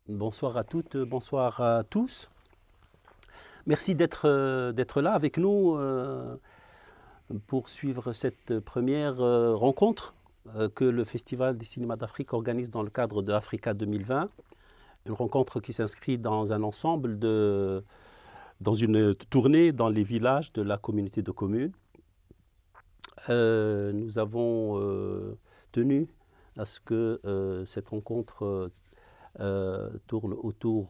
Bonsoir à toutes, bonsoir à tous. Merci d'être là avec nous pour suivre cette première rencontre que le Festival du cinéma d'Afrique organise dans le cadre de Africa 2020. Une rencontre qui s'inscrit dans un ensemble dans une tournée dans les villages de la communauté de communes. Nous avons tenu à ce que cette rencontre tourne autour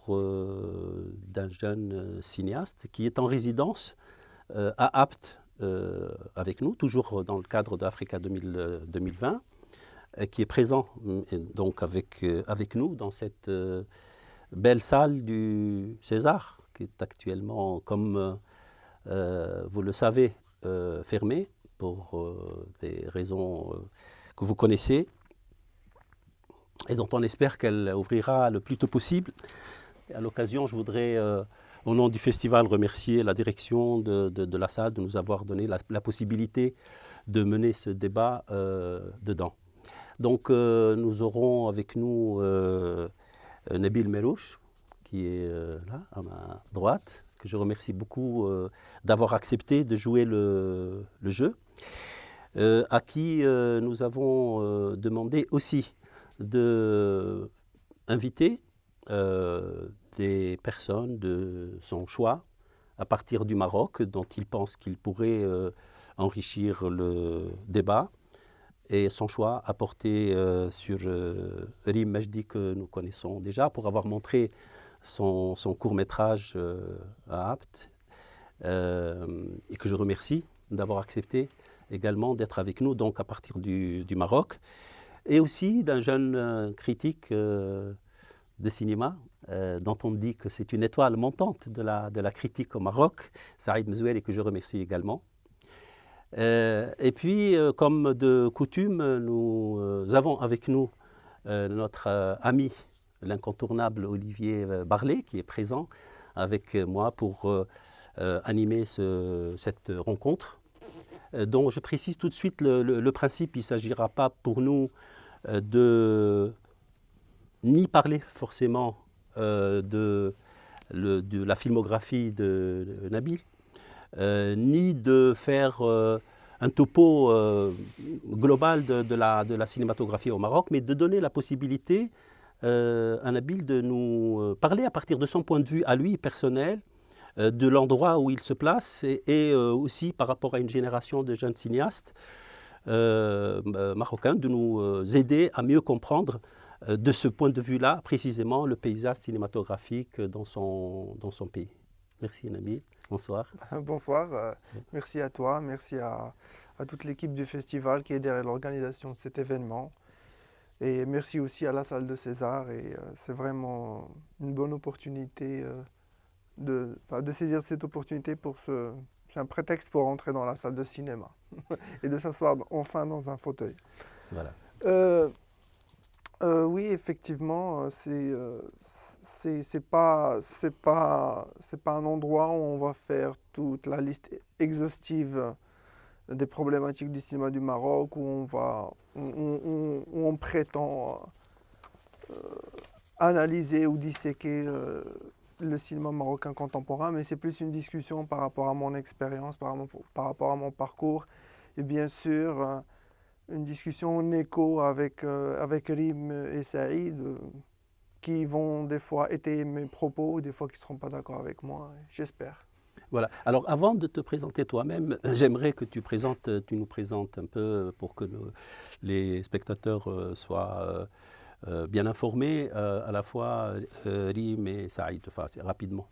d'un jeune cinéaste qui est en résidence à Apt avec nous, toujours dans le cadre d'Africa 2020, qui est présent donc avec nous dans cette belle salle du César, qui est actuellement, comme vous le savez, fermée pour des raisons que vous connaissez, et dont on espère qu'elle ouvrira le plus tôt possible. Et à l'occasion, je voudrais, au nom du festival, remercier la direction de la salle de nous avoir donné la possibilité de mener ce débat dedans. Donc, nous aurons avec nous Nabil Merouche, qui est là, à ma droite, que je remercie beaucoup d'avoir accepté de jouer le jeu, à qui nous avons demandé aussi d'inviter des personnes de son choix à partir du Maroc dont il pense qu'il pourrait enrichir le débat, et son choix a porté sur Rim Majdi, que nous connaissons déjà pour avoir montré son court-métrage à Apt, et que je remercie d'avoir accepté également d'être avec nous donc à partir du Maroc, et aussi d'un jeune critique de cinéma, dont on dit que c'est une étoile montante de la critique au Maroc, Saïd Mzoueli, que je remercie également. Et puis, comme de coutume, nous avons avec nous notre ami, l'incontournable Olivier Barlet, qui est présent avec moi pour animer cette rencontre, dont je précise tout de suite le principe. Il ne s'agira pas pour nous de ni parler forcément de la filmographie de Nabil, ni de faire un topo global de la cinématographie au Maroc, mais de donner la possibilité à Nabil de nous parler à partir de son point de vue à lui personnel, de l'endroit où il se place, et aussi par rapport à une génération de jeunes cinéastes marocains, de nous aider à mieux comprendre de ce point de vue-là, précisément, le paysage cinématographique dans son pays. Merci Nabil, bonsoir. Bonsoir, merci à toi, merci à toute l'équipe du festival qui est derrière l'organisation de cet événement. Et merci aussi à la salle de César, et c'est vraiment une bonne opportunité de saisir cette opportunité pour c'est un prétexte pour rentrer dans la salle de cinéma et de s'asseoir enfin dans un fauteuil. Voilà. Oui, effectivement, c'est pas un endroit où on va faire toute la liste exhaustive des problématiques du cinéma du Maroc, où on prétend analyser ou disséquer le cinéma marocain contemporain, mais c'est plus une discussion par rapport à mon expérience, par rapport à mon parcours, et bien sûr une discussion en écho avec Rim et Saïd, qui vont des fois étayer mes propos, des fois qui ne seront pas d'accord avec moi, j'espère. Voilà. Alors, avant de te présenter toi-même, j'aimerais que tu nous présentes un peu pour que les spectateurs soient bien informés, à la fois Rim et Saïd, enfin, rapidement.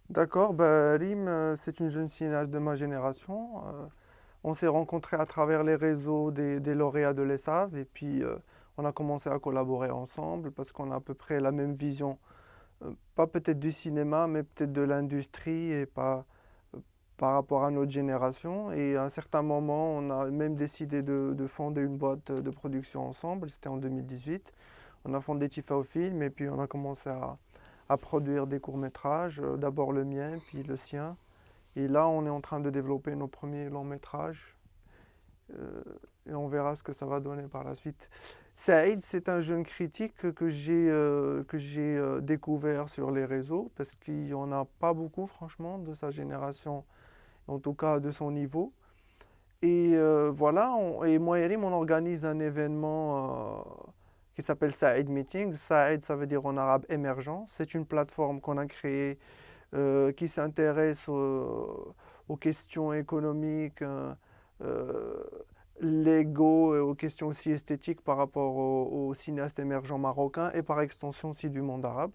D'accord, bah, Rim, c'est une jeune cinéaste de ma génération. On s'est rencontrés à travers les réseaux des lauréats de l'ESSAV et puis on a commencé à collaborer ensemble parce qu'on a à peu près la même vision, pas peut-être du cinéma, mais peut-être de l'industrie et pas par rapport à notre génération. Et à un certain moment, on a même décidé de fonder une boîte de production ensemble. C'était en 2018. On a fondé Tifa Film et puis on a commencé à produire des courts-métrages, d'abord le mien, puis le sien. Et là, on est en train de développer nos premiers longs-métrages et on verra ce que ça va donner par la suite. Saïd, c'est un jeune critique que j'ai découvert sur les réseaux parce qu'il n'y en a pas beaucoup, franchement, de sa génération, en tout cas de son niveau. Et voilà, et moi et Rim, on organise un événement qui s'appelle Saïd Meeting. Saïd, ça veut dire en arabe émergent. C'est une plateforme qu'on a créée qui s'intéresse aux questions économiques, légaux et aux questions aussi esthétiques par rapport aux cinéastes émergents marocains et par extension aussi du monde arabe.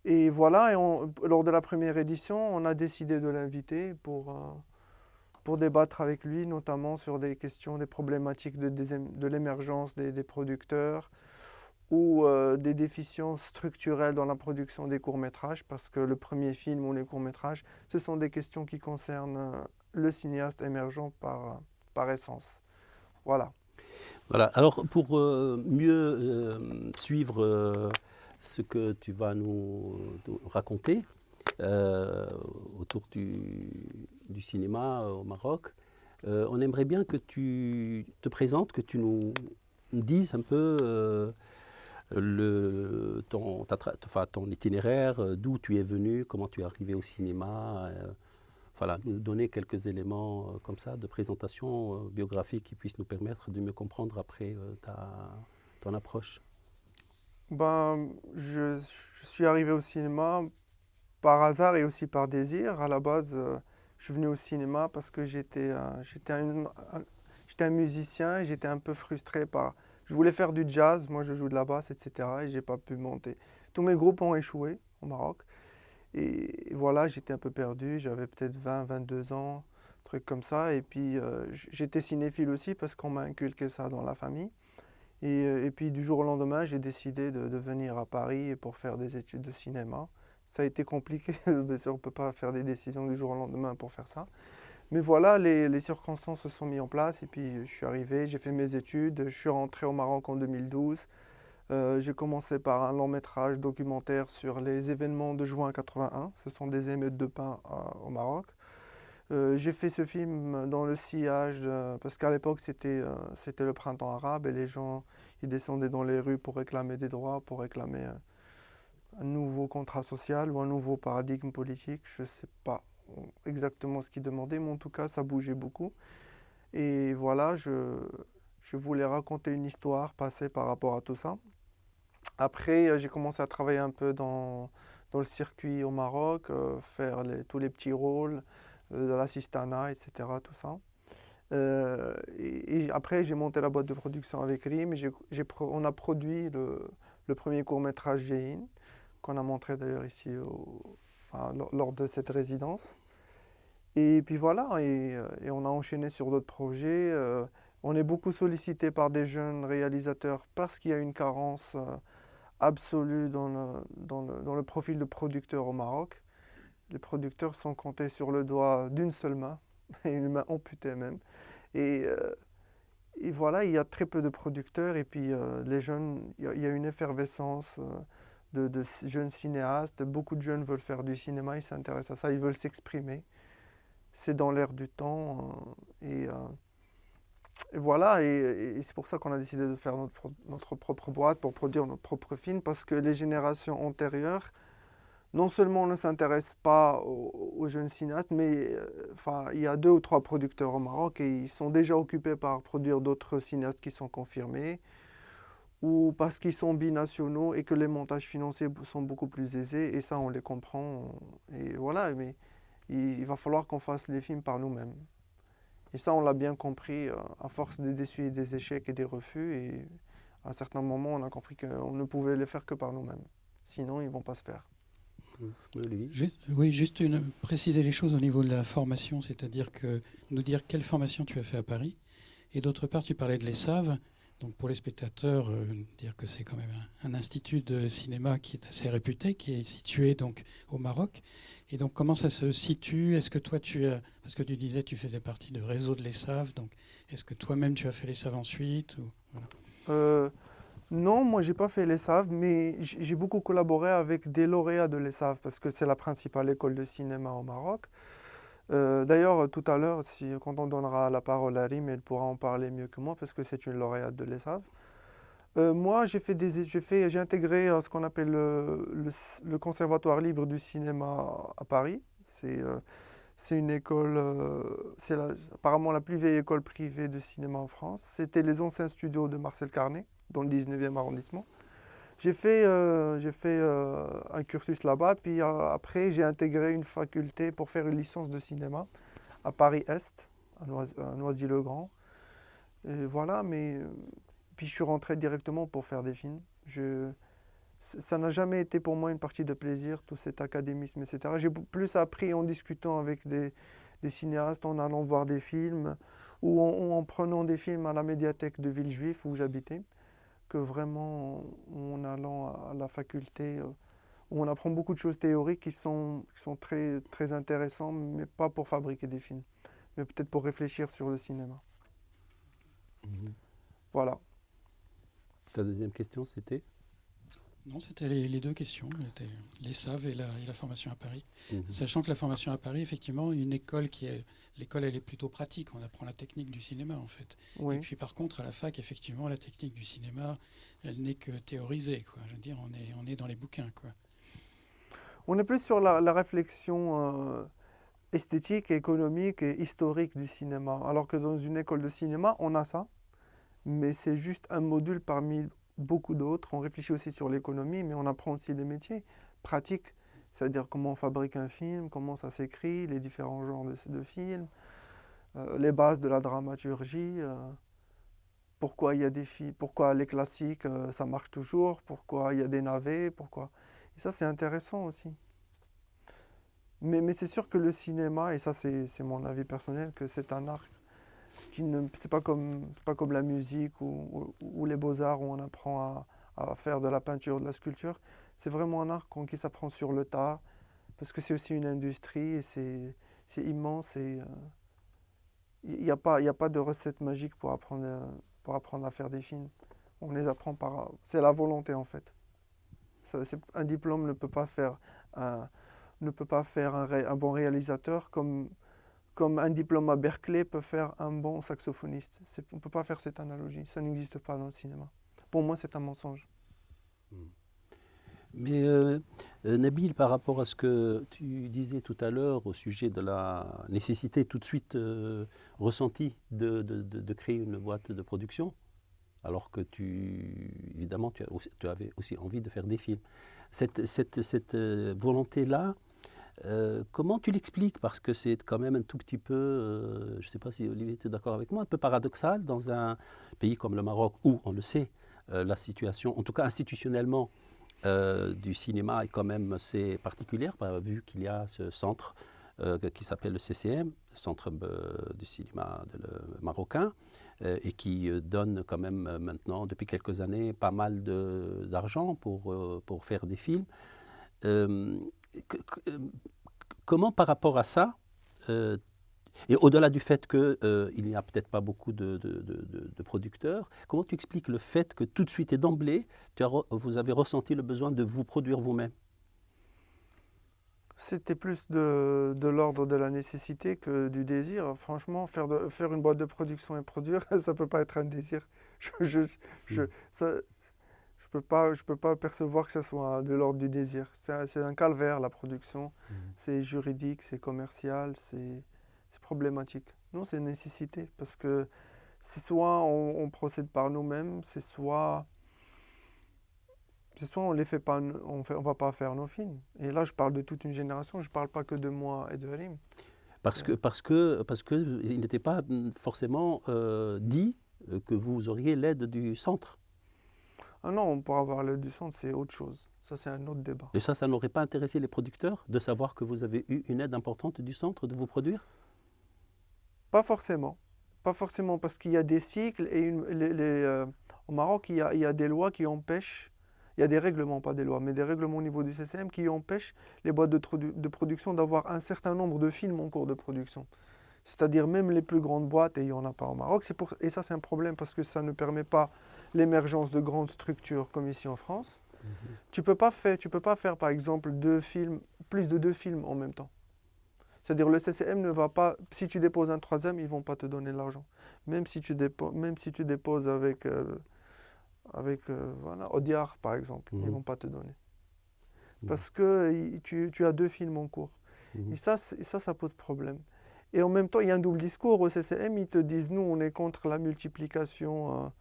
Et voilà, lors de la première édition, on a décidé de l'inviter pour débattre avec lui, notamment sur des questions, des problématiques de l'émergence des producteurs ou des déficiences structurelles dans la production des courts-métrages, parce que le premier film ou les courts-métrages, ce sont des questions qui concernent le cinéaste émergent par essence. Voilà. Voilà. Alors, pour mieux suivre ce que tu vas nous raconter autour du cinéma au Maroc, on aimerait bien que tu te présentes, que tu nous dises un peu ton itinéraire, d'où tu es venu, comment tu es arrivé au cinéma. Voilà, nous donner quelques éléments comme ça de présentation biographique qui puissent nous permettre de mieux comprendre après ton approche. Ben, je suis arrivé au cinéma par hasard et aussi par désir. À la base, je suis venu au cinéma parce que j'étais un musicien et j'étais un peu frustré par... Je voulais faire du jazz, moi je joue de la basse, etc. et j'ai pas pu monter. Tous mes groupes ont échoué au Maroc. Et voilà, j'étais un peu perdu, j'avais peut-être 20, 22 ans, truc comme ça. Et puis j'étais cinéphile aussi parce qu'on m'a inculqué ça dans la famille. Et puis du jour au lendemain, j'ai décidé de venir à Paris pour faire des études de cinéma. Ça a été compliqué, bien sûr, on ne peut pas faire des décisions du jour au lendemain pour faire ça. Mais voilà, les circonstances se sont mises en place et puis je suis arrivé, j'ai fait mes études, je suis rentré au Maroc en 2012. J'ai commencé par un long métrage documentaire sur les événements de juin 81. Ce sont des émeutes de pain au Maroc. J'ai fait ce film dans le sillage, parce qu'à l'époque c'était le printemps arabe et les gens ils descendaient dans les rues pour réclamer des droits, pour réclamer un nouveau contrat social ou un nouveau paradigme politique. Je ne sais pas exactement ce qu'ils demandaient, mais en tout cas ça bougeait beaucoup. Et voilà, je voulais raconter une histoire passée par rapport à tout ça. Après, j'ai commencé à travailler un peu dans le circuit au Maroc, faire tous les petits rôles, de l'assistanat, etc. Tout ça. Et après, j'ai monté la boîte de production avec Rim. Et on a produit le premier court-métrage Géine, qu'on a montré d'ailleurs ici lors de cette résidence. Et puis voilà, et on a enchaîné sur d'autres projets. On est beaucoup sollicité par des jeunes réalisateurs parce qu'il y a une carence absolue dans le profil de producteur au Maroc. Les producteurs sont comptés sur le doigt d'une seule main, et une main amputée même. Et, euh, et voilà, il y a très peu de producteurs, et puis les jeunes, il y a une effervescence de jeunes cinéastes. Beaucoup de jeunes veulent faire du cinéma, ils s'intéressent à ça, ils veulent s'exprimer. C'est dans l'air du temps. Et voilà, et c'est pour ça qu'on a décidé de faire notre propre boîte pour produire notre propre film, parce que les générations antérieures, non seulement ne s'intéressent pas aux jeunes cinéastes, mais il y a 2 ou 3 producteurs au Maroc et ils sont déjà occupés par produire d'autres cinéastes qui sont confirmés, ou parce qu'ils sont binationaux et que les montages financiers sont beaucoup plus aisés, et ça on les comprend, et voilà, mais il va falloir qu'on fasse les films par nous-mêmes. Et ça on l'a bien compris à force d'essuyer des échecs et des refus, et à un certain moment on a compris qu'on ne pouvait les faire que par nous-mêmes, sinon ils ne vont pas se faire. Olivier? Oui, juste préciser les choses au niveau de la formation, c'est-à-dire que nous dire quelle formation tu as fait à Paris. Et d'autre part, tu parlais de l'ESSAV. Donc pour les spectateurs, dire que c'est quand même un institut de cinéma qui est assez réputé, qui est situé donc au Maroc. Et donc comment ça se situe? Est-ce que toi parce que tu disais que tu faisais partie du réseau de l'ESSAV, donc est-ce que toi-même tu as fait l'ESSAV ensuite ou, voilà. Non, moi j'ai pas fait l'ESSAV, mais j'ai beaucoup collaboré avec des lauréats de l'ESSAV parce que c'est la principale école de cinéma au Maroc. D'ailleurs, tout à l'heure, quand on donnera la parole à Rim, elle pourra en parler mieux que moi parce que c'est une lauréate de l'ESSAV. Moi, j'ai intégré ce qu'on appelle le Conservatoire libre du cinéma à Paris. C'est une école, apparemment la plus vieille école privée de cinéma en France. C'était les anciens studios de Marcel Carné, dans le 19e arrondissement. J'ai fait un cursus là-bas, puis après j'ai intégré une faculté pour faire une licence de cinéma à Paris-Est, à Noisy-le-Grand. Et voilà, mais puis je suis rentré directement pour faire des films. Ça n'a jamais été pour moi une partie de plaisir, tout cet académisme, etc. J'ai plus appris en discutant avec des cinéastes, en allant voir des films, ou en prenant des films à la médiathèque de Villejuif où j'habitais, que vraiment en allant à la faculté, où on apprend beaucoup de choses théoriques qui sont très, très intéressantes, mais pas pour fabriquer des films, mais peut-être pour réfléchir sur le cinéma. Voilà. Ta deuxième question, c'était? Non, c'était les deux questions, l'ESSAV et la formation à Paris. Sachant que la formation à Paris, effectivement, l'école elle est plutôt pratique, on apprend la technique du cinéma en fait. Oui. Et puis par contre, à la fac, effectivement, la technique du cinéma, elle n'est que théorisée, quoi. Je veux dire, on est dans les bouquins, quoi. On est plus sur la réflexion esthétique, économique et historique du cinéma, alors que dans une école de cinéma, on a ça, mais c'est juste un module parmi beaucoup d'autres. On réfléchit aussi sur l'économie, mais on apprend aussi des métiers pratiques, c'est-à-dire comment on fabrique un film, comment ça s'écrit, les différents genres de films, les bases de la dramaturgie, pourquoi il y a pourquoi les classiques ça marche toujours, pourquoi il y a des navets, pourquoi. Et ça c'est intéressant aussi. Mais c'est sûr que le cinéma, et ça c'est mon avis personnel, que c'est un art c'est pas comme la musique ou les beaux-arts où on apprend à faire de la peinture, de la sculpture. C'est vraiment un art qui s'apprend sur le tas, parce que c'est aussi une industrie et c'est immense. Et il n'y a pas de recette magique pour apprendre à faire des films. On les apprend c'est la volonté en fait. Un diplôme ne peut pas faire un bon réalisateur comme un diplôme à Berkeley peut faire un bon saxophoniste. On ne peut pas faire cette analogie, ça n'existe pas dans le cinéma. Pour moi, c'est un mensonge. Mais Nabil, par rapport à ce que tu disais tout à l'heure au sujet de la nécessité tout de suite ressentie de créer une boîte de production, alors que évidemment, tu avais aussi envie de faire des films. Cette volonté-là, comment tu l'expliques? Parce que c'est quand même un tout petit peu, je ne sais pas si Olivier est d'accord avec moi, un peu paradoxal dans un pays comme le Maroc où, on le sait, la situation, en tout cas institutionnellement, du cinéma est quand même assez particulière, vu qu'il y a ce centre qui s'appelle le CCM, le Centre du cinéma marocain, et qui donne quand même maintenant, depuis quelques années, pas mal d'argent pour faire des films. Comment par rapport à ça, et au-delà du fait qu'il n'y a peut-être pas beaucoup de producteurs, comment tu expliques le fait que tout de suite et d'emblée, vous avez ressenti le besoin de vous produire vous-même? C'était plus de l'ordre de la nécessité que du désir. Franchement, faire une boîte de production et produire, ça ne peut pas être un désir. Je peux pas percevoir que ce soit de l'ordre du désir. C'est un calvaire, la production. C'est juridique, c'est commercial, c'est problématique. Non, c'est une nécessité parce que c'est soit on procède par nous-mêmes, c'est soit C'est soit on les fait pas, on va pas faire nos films. Et là, je parle de toute une génération, je parle pas que de moi et de Rim. Parce que il n'était pas forcément dit que vous auriez l'aide du centre. Ah non, pour avoir l'aide du centre, c'est autre chose. Ça, c'est un autre débat. Et ça n'aurait pas intéressé les producteurs de savoir que vous avez eu une aide importante du centre de vous produire? Pas forcément. Pas forcément, parce qu'il y a des cycles et au Maroc, il y a des lois qui empêchent, il y a des règlements, pas des lois, mais des règlements au niveau du CCM qui empêchent les boîtes de production d'avoir un certain nombre de films en cours de production. C'est-à-dire même les plus grandes boîtes, et il n'y en a pas au Maroc, et ça c'est un problème parce que ça ne permet pas l'émergence de grandes structures comme ici en France. Tu peux pas faire par exemple plus de 2 films en même temps. C'est-à-dire le CCM ne va pas, si tu déposes un troisième, ils ne vont pas te donner l'argent. Même si tu déposes avec, voilà, Audiard par exemple, ils ne vont pas te donner. Parce que tu as 2 films en cours. Et ça pose problème. Et en même temps, il y a un double discours au CCM, ils te disent, nous on est contre la multiplication,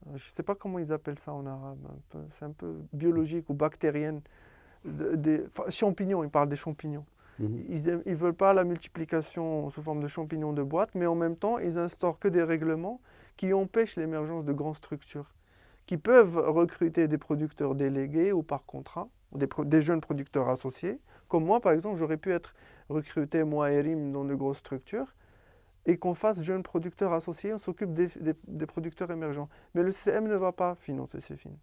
je ne sais pas comment ils appellent ça en arabe, c'est un peu biologique ou bactérienne, champignons, ils parlent des champignons. Ils ne veulent pas la multiplication sous forme de champignons de boîte, mais en même temps, ils instaurent que des règlements qui empêchent l'émergence de grandes structures, qui peuvent recruter des producteurs délégués ou par contrat, des jeunes producteurs associés. Comme moi, par exemple, j'aurais pu être recruté, moi et Rim, dans de grosses structures, et qu'on fasse jeunes producteurs associés, on s'occupe des producteurs émergents. Mais le CCM ne va pas financer ces films.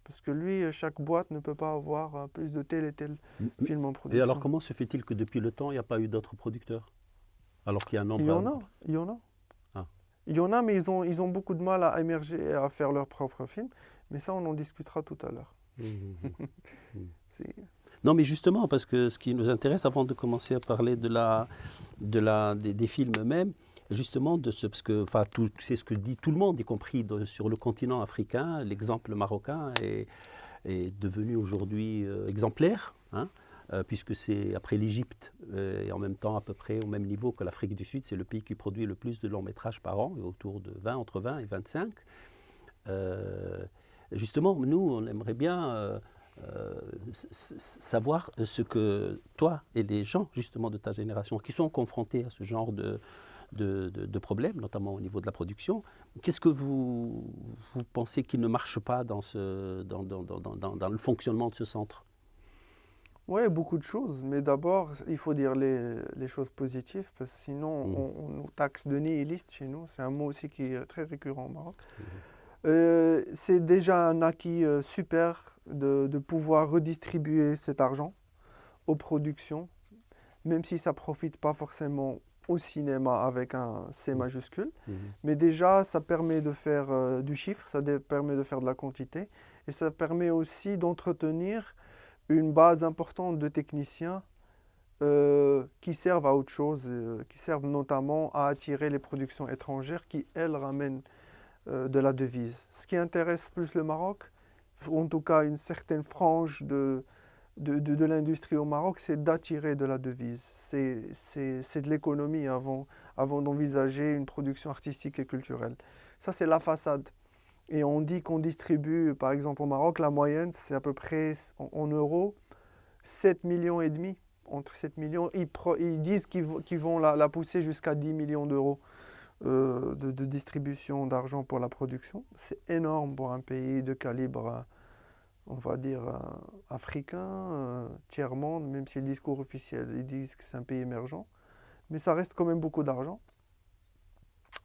Parce que lui, chaque boîte ne peut pas avoir plus de tel et tel film en production. Et alors comment se fait-il que depuis le temps, il n'y a pas eu d'autres producteurs? Alors qu'il y a un nombre... Il y en a. Ah. Il y en a, mais ils ont beaucoup de mal à émerger et à faire leurs propres films. Mais ça, on en discutera tout à l'heure. Non, mais justement, parce que ce qui nous intéresse, avant de commencer à parler des films eux-mêmes, justement, parce que c'est ce que dit tout le monde, y compris sur le continent africain, l'exemple marocain est devenu aujourd'hui exemplaire, hein, puisque c'est après l'Égypte, et en même temps à peu près au même niveau que l'Afrique du Sud, c'est le pays qui produit le plus de longs métrages par an, autour de entre 20 et 25. Justement, nous, on aimerait bien... savoir ce que toi et les gens justement de ta génération qui sont confrontés à ce genre de problèmes, notamment au niveau de la production, qu'est-ce que vous pensez qui ne marche pas dans le fonctionnement de ce centre? Oui, beaucoup de choses, mais d'abord, il faut dire les choses positives, parce que sinon on nous taxe de nihiliste chez nous, c'est un mot aussi qui est très récurrent au Maroc. C'est déjà un acquis super de pouvoir redistribuer cet argent aux productions, même si ça ne profite pas forcément au cinéma avec un C majuscule. Mais déjà, ça permet de faire du chiffre, ça permet de faire de la quantité, et ça permet aussi d'entretenir une base importante de techniciens qui servent à autre chose, qui servent notamment à attirer les productions étrangères qui, elles, ramènent de la devise. Ce qui intéresse plus le Maroc, en tout cas une certaine frange de l'industrie au Maroc, c'est d'attirer de la devise. C'est de l'économie avant d'envisager une production artistique et culturelle. Ça, c'est la façade. Et on dit qu'on distribue, par exemple au Maroc, la moyenne, c'est à peu près en euros, 7,5 millions. Entre 7 millions, ils disent qu'ils vont la pousser jusqu'à 10 millions d'euros. De distribution d'argent pour la production. C'est énorme pour un pays de calibre, on va dire, africain, tiers-monde, même si le discours officiel, ils disent que c'est un pays émergent. Mais ça reste quand même beaucoup d'argent.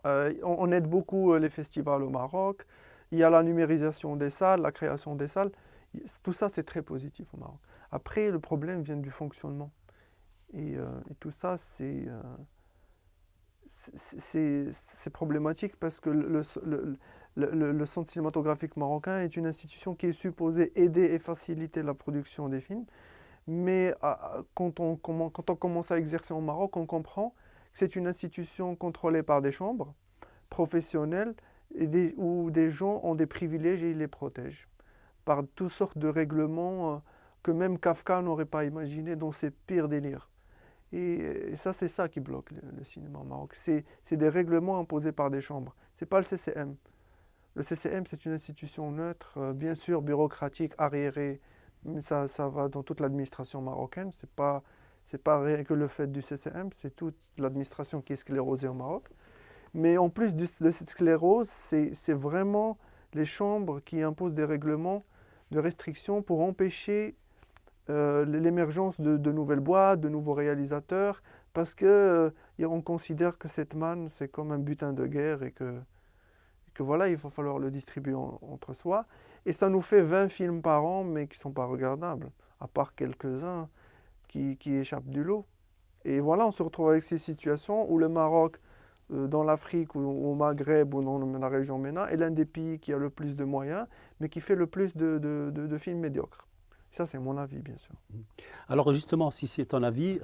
On aide beaucoup les festivals au Maroc. Il y a la numérisation des salles, la création des salles. Tout ça, c'est très positif au Maroc. Après, le problème vient du fonctionnement. Et tout ça, c'est problématique parce que le centre cinématographique marocain est une institution qui est supposée aider et faciliter la production des films. Mais quand on commence à exercer au Maroc, on comprend que c'est une institution contrôlée par des chambres professionnelles où des gens ont des privilèges et ils les protègent par toutes sortes de règlements que même Kafka n'aurait pas imaginé dans ses pires délires. Et ça, c'est ça qui bloque le cinéma au Maroc. C'est des règlements imposés par des chambres. Ce n'est pas le CCM. Le CCM, c'est une institution neutre, bien sûr bureaucratique, arriérée, mais ça va dans toute l'administration marocaine. C'est pas rien que le fait du CCM, c'est toute l'administration qui est sclérosée au Maroc. Mais en plus de cette sclérose, c'est vraiment les chambres qui imposent des règlements de restrictions pour empêcher l'émergence de nouvelles boîtes, de nouveaux réalisateurs, parce que on considère que cette manne, c'est comme un butin de guerre et que voilà, il va falloir le distribuer entre soi. Et ça nous fait 20 films par an, mais qui ne sont pas regardables, à part quelques-uns qui échappent du lot. Et voilà, on se retrouve avec ces situations où le Maroc, dans l'Afrique ou au Maghreb ou dans la région MENA, est l'un des pays qui a le plus de moyens, mais qui fait le plus de films médiocres. Ça, c'est mon avis, bien sûr. Alors justement, si c'est ton avis,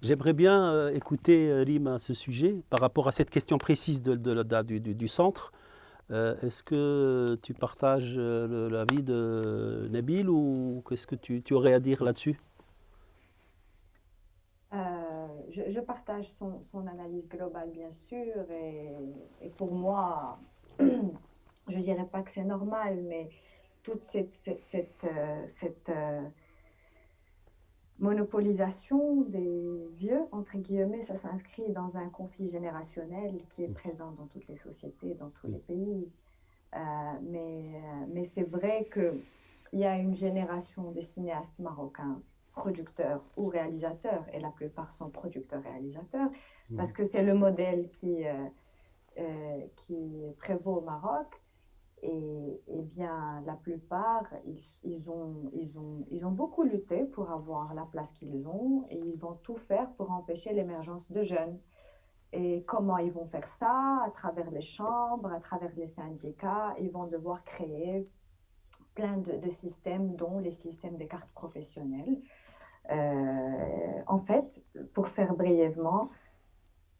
j'aimerais bien écouter Rim à ce sujet par rapport à cette question précise du centre. Est-ce que tu partages l'avis de Nabil ou qu'est-ce que tu aurais à dire là-dessus? Je partage son analyse globale, bien sûr, et pour moi, je dirais pas que c'est normal, mais toute cette monopolisation des vieux, entre guillemets, ça s'inscrit dans un conflit générationnel qui est présent dans toutes les sociétés, dans tous les pays. Mais c'est vrai qu'il y a une génération de cinéastes marocains, producteurs ou réalisateurs, et la plupart sont producteurs-réalisateurs, parce que c'est le modèle qui prévaut au Maroc. Et bien, la plupart, ils ont beaucoup lutté pour avoir la place qu'ils ont et ils vont tout faire pour empêcher l'émergence de jeunes. Et comment ils vont faire ça? À travers les chambres, à travers les syndicats, ils vont devoir créer plein de systèmes, dont les systèmes des cartes professionnelles. En fait, pour faire brièvement,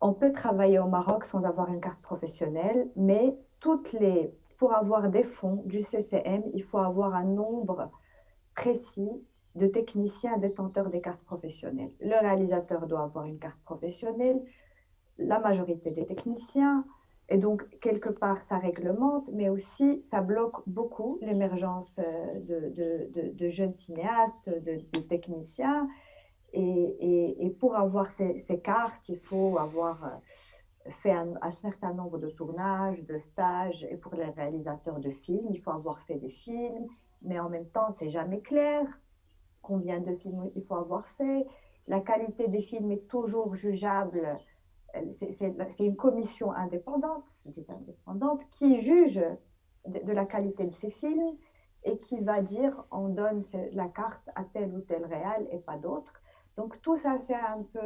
on peut travailler au Maroc sans avoir une carte professionnelle, mais pour avoir des fonds du CCM, il faut avoir un nombre précis de techniciens détenteurs des cartes professionnelles. Le réalisateur doit avoir une carte professionnelle, la majorité des techniciens, et donc quelque part ça réglemente, mais aussi ça bloque beaucoup l'émergence de jeunes cinéastes, de techniciens. Et pour avoir ces cartes, il faut avoir fait un certain nombre de tournages, de stages, et pour les réalisateurs de films, il faut avoir fait des films, mais en même temps, c'est jamais clair combien de films il faut avoir fait. La qualité des films est toujours jugeable. C'est une commission indépendante qui juge de la qualité de ces films et qui va dire on donne la carte à tel ou tel réal et pas d'autre. Donc tout ça, c'est un peu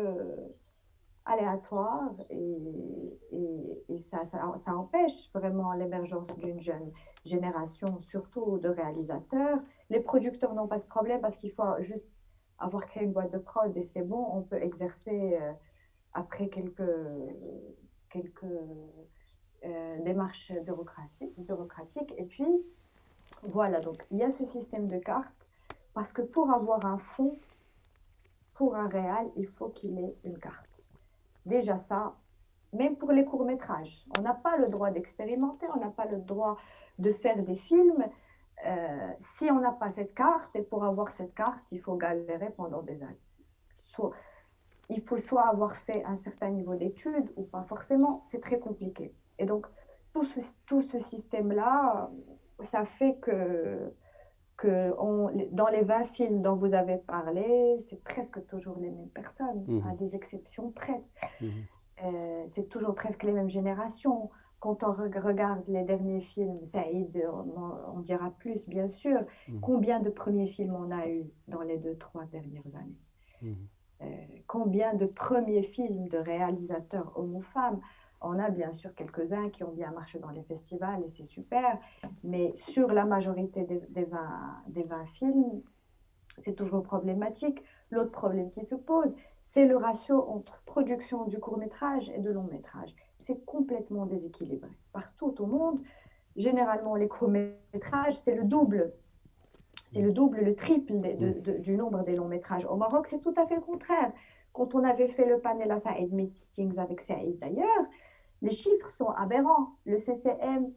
aléatoire et ça empêche vraiment l'émergence d'une jeune génération, surtout de réalisateurs. Les producteurs n'ont pas ce problème parce qu'il faut juste avoir créé une boîte de prod et c'est bon, on peut exercer après quelques démarches bureaucratiques. Et puis, voilà, donc il y a ce système de cartes parce que pour avoir un fonds, pour un réal, il faut qu'il ait une carte. Déjà ça, même pour les courts-métrages, on n'a pas le droit d'expérimenter, on n'a pas le droit de faire des films si on n'a pas cette carte. Et pour avoir cette carte, il faut galérer pendant des années. Il faut soit avoir fait un certain niveau d'études ou pas forcément, c'est très compliqué. Et donc, tout ce système-là, ça fait que dans les 20 films dont vous avez parlé, c'est presque toujours les mêmes personnes, à des exceptions près. C'est toujours presque les mêmes générations. Quand on regarde les derniers films, Saïd, on dira plus, bien sûr. Combien de premiers films on a eu dans les 2-3 dernières années? Combien de premiers films de réalisateurs hommes ou femmes? On a bien sûr quelques-uns qui ont bien marché dans les festivals et c'est super, mais sur la majorité des 20 films, c'est toujours problématique. L'autre problème qui se pose, c'est le ratio entre production du court-métrage et de long-métrage. C'est complètement déséquilibré. Partout au monde, généralement les courts-métrages, c'est le double. C'est le double, le triple du nombre des longs-métrages. Au Maroc, c'est tout à fait le contraire. Quand on avait fait le panel à Saïd Meetings avec Saïd d'ailleurs, Les chiffres sont aberrants. Le CCM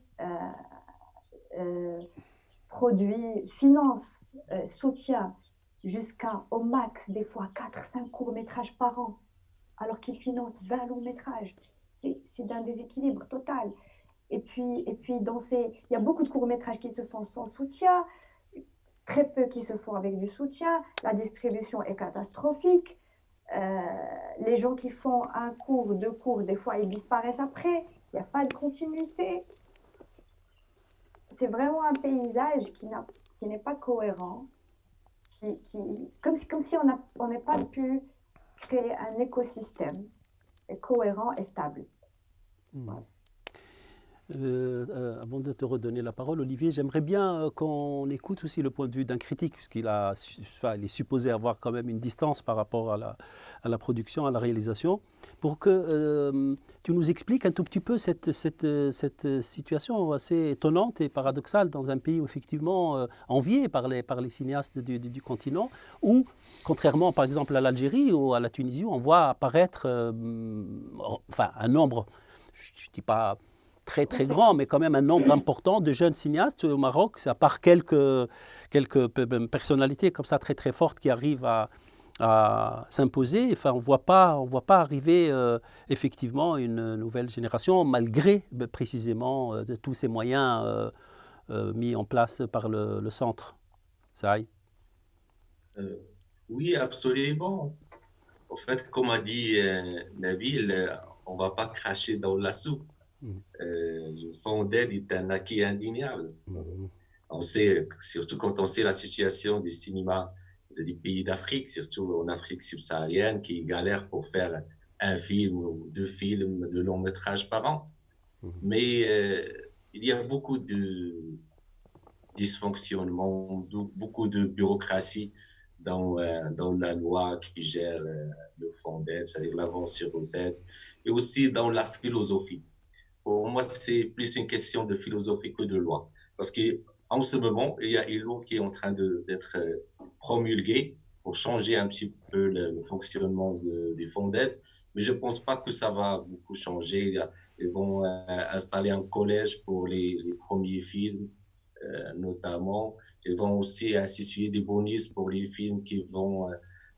produit, finance, soutient jusqu'à au max des fois 4-5 courts-métrages par an, alors qu'il finance 20 longs-métrages. C'est d'un déséquilibre total. Et puis il y a beaucoup de courts-métrages qui se font sans soutien, très peu qui se font avec du soutien. La distribution est catastrophique. Les gens qui font un cours, deux cours, des fois, ils disparaissent après. Il n'y a pas de continuité. C'est vraiment un paysage qui n'est pas cohérent, comme si on n'a pas pu créer un écosystème cohérent et stable. Voilà. Avant de te redonner la parole, Olivier, j'aimerais bien qu'on écoute aussi le point de vue d'un critique, puisqu'il il est supposé avoir quand même une distance par rapport à la production, à la réalisation, pour que tu nous expliques un tout petit peu cette situation assez étonnante et paradoxale dans un pays effectivement envié par les cinéastes du continent, où, contrairement par exemple à l'Algérie ou à la Tunisie, on voit apparaître un nombre, je ne dis pas très grand, mais quand même un nombre important de jeunes cinéastes au Maroc, à part quelques personnalités comme ça très fortes qui arrivent à s'imposer. Enfin, on voit pas arriver effectivement une nouvelle génération, malgré précisément de tous ces moyens mis en place par le centre. Saïd. Oui, absolument. En fait, comme a dit Nabil, on ne va pas cracher dans la soupe. Le fonds d'aide est un acquis indéniable. On sait, surtout quand on sait la situation des cinémas des pays d'Afrique, surtout en Afrique subsaharienne, qui galèrent pour faire un film ou deux films de long métrage par an. Mais il y a beaucoup de dysfonctionnement, beaucoup de bureaucratie dans la loi qui gère le fonds d'aide, c'est-à-dire l'avance sur aux aides, et aussi dans la philosophie. Pour moi, c'est plus une question de philosophie que de loi. Parce qu'en ce moment, il y a une loi qui est en train d'être promulguée pour changer un petit peu le fonctionnement du fonds d'aide. Mais je ne pense pas que ça va beaucoup changer. Ils vont installer un collège pour les premiers films, notamment. Ils vont aussi instituer des bonus pour les films qui vont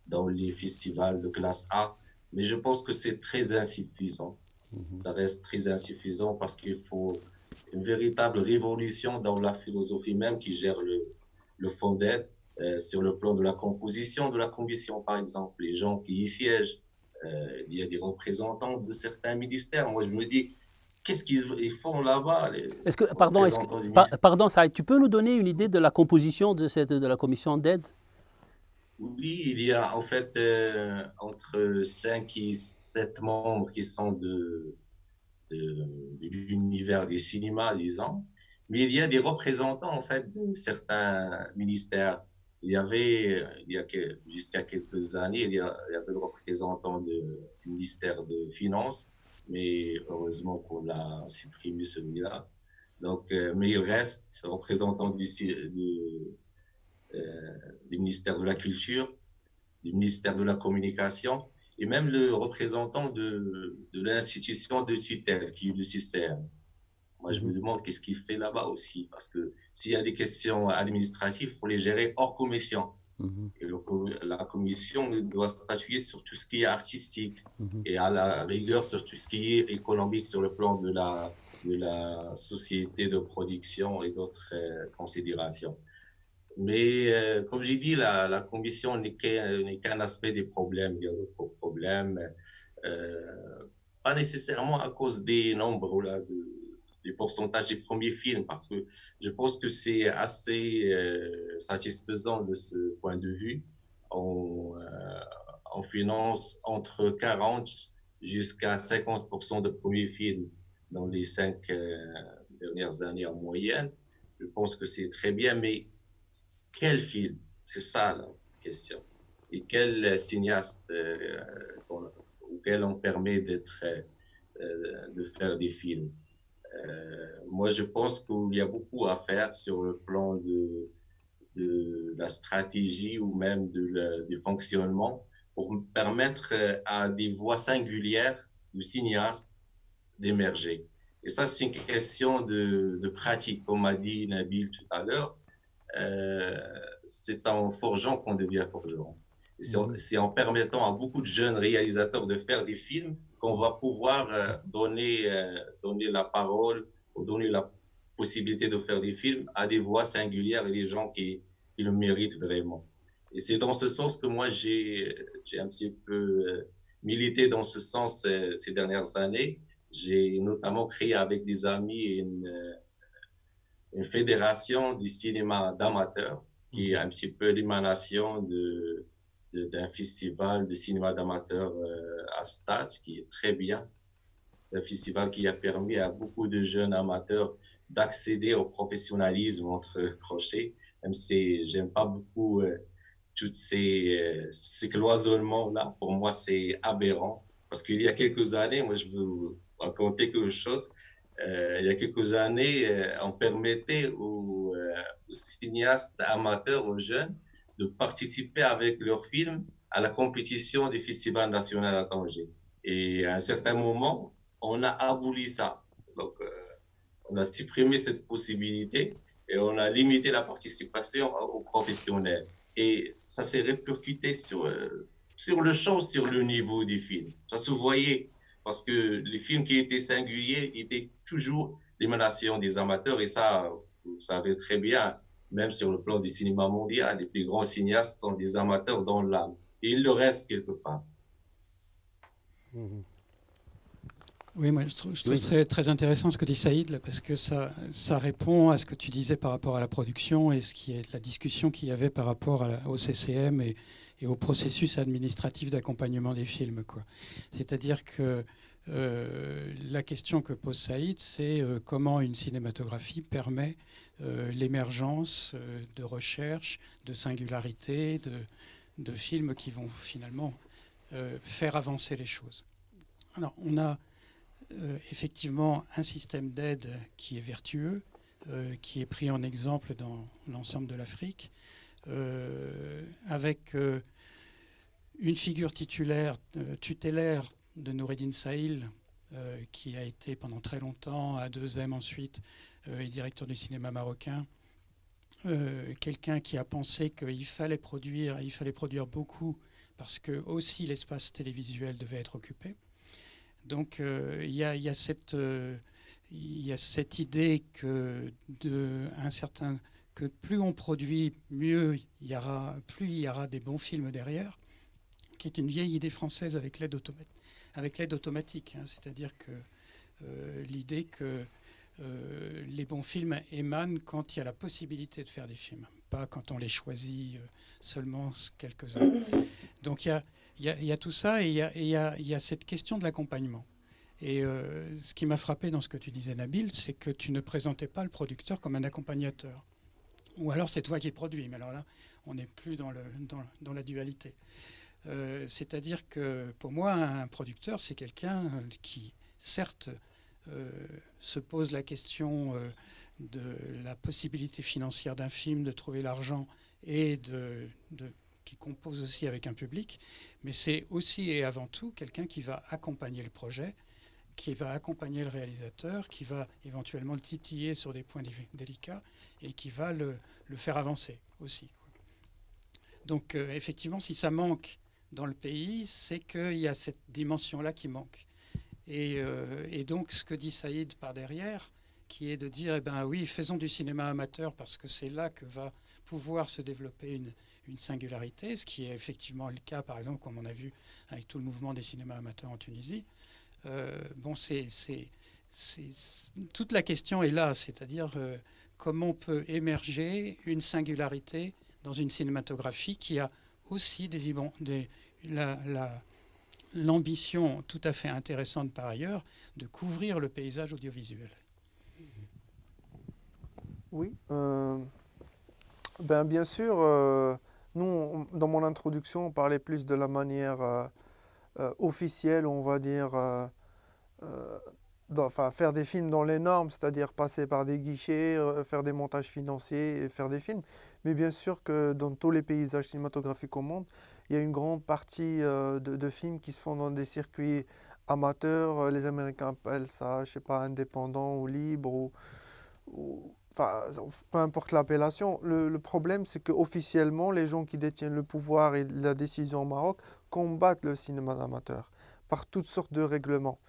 dans les festivals de classe A. Mais je pense que c'est très insuffisant. Ça reste très insuffisant parce qu'il faut une véritable révolution dans la philosophie même qui gère le fonds d'aide sur le plan de la composition de la commission, par exemple, les gens qui y siègent. Il y a des représentants de certains ministères. Moi, je me dis, qu'est-ce qu'ils font là-bas Pardon, Saïd, tu peux nous donner une idée de la composition de la commission d'aide? Oui, il y a en fait entre 5 et 7 membres qui sont de l'univers des cinémas, disons. Mais il y a des représentants en fait de certains ministères. Jusqu'à quelques années, il y avait le représentant du ministère de Finances, mais heureusement qu'on l'a supprimé celui-là. Donc, mais il reste représentant du ministère de la Culture, du ministère de la Communication, et même le représentant de l'institution de tutelle, qui est le CICR. Moi, je me demande qu'est-ce qu'il fait là-bas aussi, parce que s'il y a des questions administratives, il faut les gérer hors commission. Et la commission doit statuer sur tout ce qui est artistique et à la rigueur sur tout ce qui est économique sur le plan de la société de production et d'autres considérations. Mais comme j'ai dit, la commission n'est qu'un aspect des problèmes. Il y a d'autres problèmes, pas nécessairement à cause des nombres là, des pourcentages des premiers films, parce que je pense que c'est assez satisfaisant de ce point de vue. On finance entre 40 jusqu'à 50% de premiers films dans les 5 dernières années en moyenne. Je pense que c'est très bien, mais quel film? C'est ça la question. Et quel cinéaste auquel on permet de faire des films? Moi, je pense qu'il y a beaucoup à faire sur le plan de la stratégie ou même du fonctionnement pour permettre à des voix singulières de cinéastes d'émerger. Et ça, c'est une question de pratique. Comme m'a dit Nabil tout à l'heure, euh, c'est en forgeant qu'on devient forgeron. C'est en permettant à beaucoup de jeunes réalisateurs de faire des films qu'on va pouvoir donner la parole ou donner la possibilité de faire des films à des voix singulières et des gens qui le méritent vraiment. Et c'est dans ce sens que moi, j'ai un petit peu milité dans ce sens ces dernières années. J'ai notamment créé avec des amis une fédération du cinéma d'amateurs, qui est un petit peu l'émanation d'un festival de cinéma d'amateurs à Stade, qui est très bien. C'est un festival qui a permis à beaucoup de jeunes amateurs d'accéder au professionnalisme entre crochets, même si j'aime pas beaucoup tous ces cloisonnements-là. Pour moi, c'est aberrant. Parce qu'il y a quelques années, moi, je veux vous raconter quelque chose. Il y a quelques années, on permettait aux cinéastes amateurs, aux jeunes, de participer avec leurs films à la compétition du Festival national à Tanger. Et à un certain moment, on a aboli ça. Donc, on a supprimé cette possibilité et on a limité la participation aux professionnels. Et ça s'est répercuté sur le champ, sur le niveau des films. Ça se voyait parce que les films qui étaient singuliers étaient toujours l'émanation des amateurs et ça, vous savez très bien, même sur le plan du cinéma mondial, les plus grands cinéastes sont des amateurs dans l'âme. Et il le reste quelque part. Oui, moi je trouve très, très intéressant ce que dit Saïd, là, parce que ça répond à ce que tu disais par rapport à la production et ce qui est la discussion qu'il y avait par rapport au CCM et au processus administratif d'accompagnement des films, quoi. C'est-à-dire que la question que pose Saïd, c'est comment une cinématographie permet l'émergence de recherche, de singularité, de films qui vont finalement faire avancer les choses. Alors, on a effectivement un système d'aide qui est vertueux, qui est pris en exemple dans l'ensemble de l'Afrique, avec une figure tutélaire de Noureddin Sahil, qui a été pendant très longtemps à 2M ensuite et directeur du cinéma marocain. Quelqu'un qui a pensé qu'il fallait produire beaucoup parce que aussi l'espace télévisuel devait être occupé. Donc il y a cette idée que plus on produit, plus il y aura des bons films derrière, qui est une vieille idée française avec l'aide automatique, hein, c'est-à-dire que l'idée que les bons films émanent quand il y a la possibilité de faire des films, pas quand on les choisit seulement quelques-uns. Donc il y a tout ça et il y a cette question de l'accompagnement. Et ce qui m'a frappé dans ce que tu disais, Nabil, c'est que tu ne présentais pas le producteur comme un accompagnateur. Ou alors c'est toi qui produis, mais alors là, on n'est plus dans la dualité. C'est-à-dire que pour moi, un producteur, c'est quelqu'un qui, certes, se pose la question de la possibilité financière d'un film, de trouver l'argent et qui compose aussi avec un public, mais c'est aussi et avant tout quelqu'un qui va accompagner le projet, qui va accompagner le réalisateur, qui va éventuellement le titiller sur des points délicats et qui va le faire avancer aussi. Donc effectivement, si ça manque dans le pays, c'est qu'il y a cette dimension-là qui manque. Et donc ce que dit Saïd par derrière, qui est de dire, eh ben oui, faisons du cinéma amateur parce que c'est là que va pouvoir se développer une singularité, ce qui est effectivement le cas, par exemple, comme on a vu avec tout le mouvement des cinémas amateurs en Tunisie. Toute la question est là, c'est-à-dire comment peut émerger une singularité dans une cinématographie qui a aussi l'ambition tout à fait intéressante par ailleurs de couvrir le paysage audiovisuel. Oui, bien sûr, nous, dans mon introduction, on parlait plus de la manière officielle, on va dire, faire des films dans les normes, c'est-à-dire passer par des guichets, faire des montages financiers et faire des films. Mais bien sûr que dans tous les paysages cinématographiques au monde, il y a une grande partie de films qui se font dans des circuits amateur, les Américains appellent ça, je sais pas, indépendant ou libre, enfin, peu importe l'appellation. Le problème, c'est qu'officiellement, les gens qui détiennent le pouvoir et la décision au Maroc combattent le cinéma amateur par toutes sortes de règlements.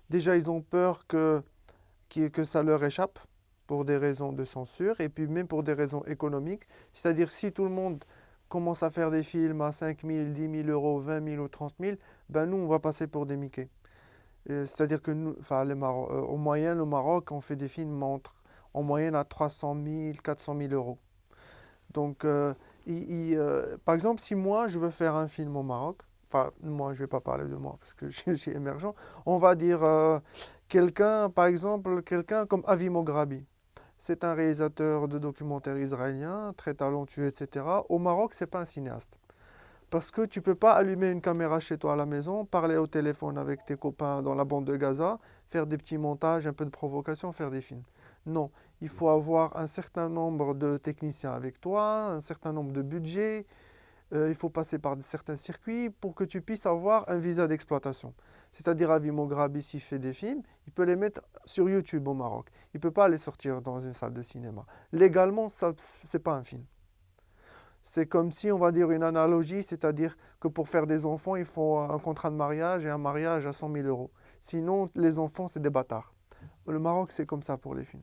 Déjà, ils ont peur que ça leur échappe pour des raisons de censure et puis même pour des raisons économiques. C'est-à-dire, si tout le monde commence à faire des films à 5 000, 10 000 euros, 20 000 ou 30 000, ben nous, on va passer pour des Mickey. C'est-à-dire que nous, enfin, au moyen, au Maroc, on fait des films en moyenne à 300 000, 400 000 euros. Donc, par exemple, si moi, je veux faire un film au Maroc, enfin, moi, je ne vais pas parler de moi parce que je suis émergent, on va dire quelqu'un, par exemple, quelqu'un comme Avi Mograbi. C'est un réalisateur de documentaires israélien, très talentueux, etc. Au Maroc, c'est pas un cinéaste. Parce que tu ne peux pas allumer une caméra chez toi à la maison, parler au téléphone avec tes copains dans la bande de Gaza, faire des petits montages, un peu de provocation, faire des films. Non, il faut avoir un certain nombre de techniciens avec toi, un certain nombre de budgets, il faut passer par certains circuits pour que tu puisses avoir un visa d'exploitation. C'est-à-dire Avi Mograbi, s'il fait des films, il peut les mettre sur YouTube au Maroc. Il ne peut pas les sortir dans une salle de cinéma. Légalement, ce n'est pas un film. C'est comme si, on va dire une analogie, c'est-à-dire que pour faire des enfants, il faut un contrat de mariage et un mariage à 100 000 euros. Sinon, les enfants, c'est des bâtards. Le Maroc, c'est comme ça pour les films.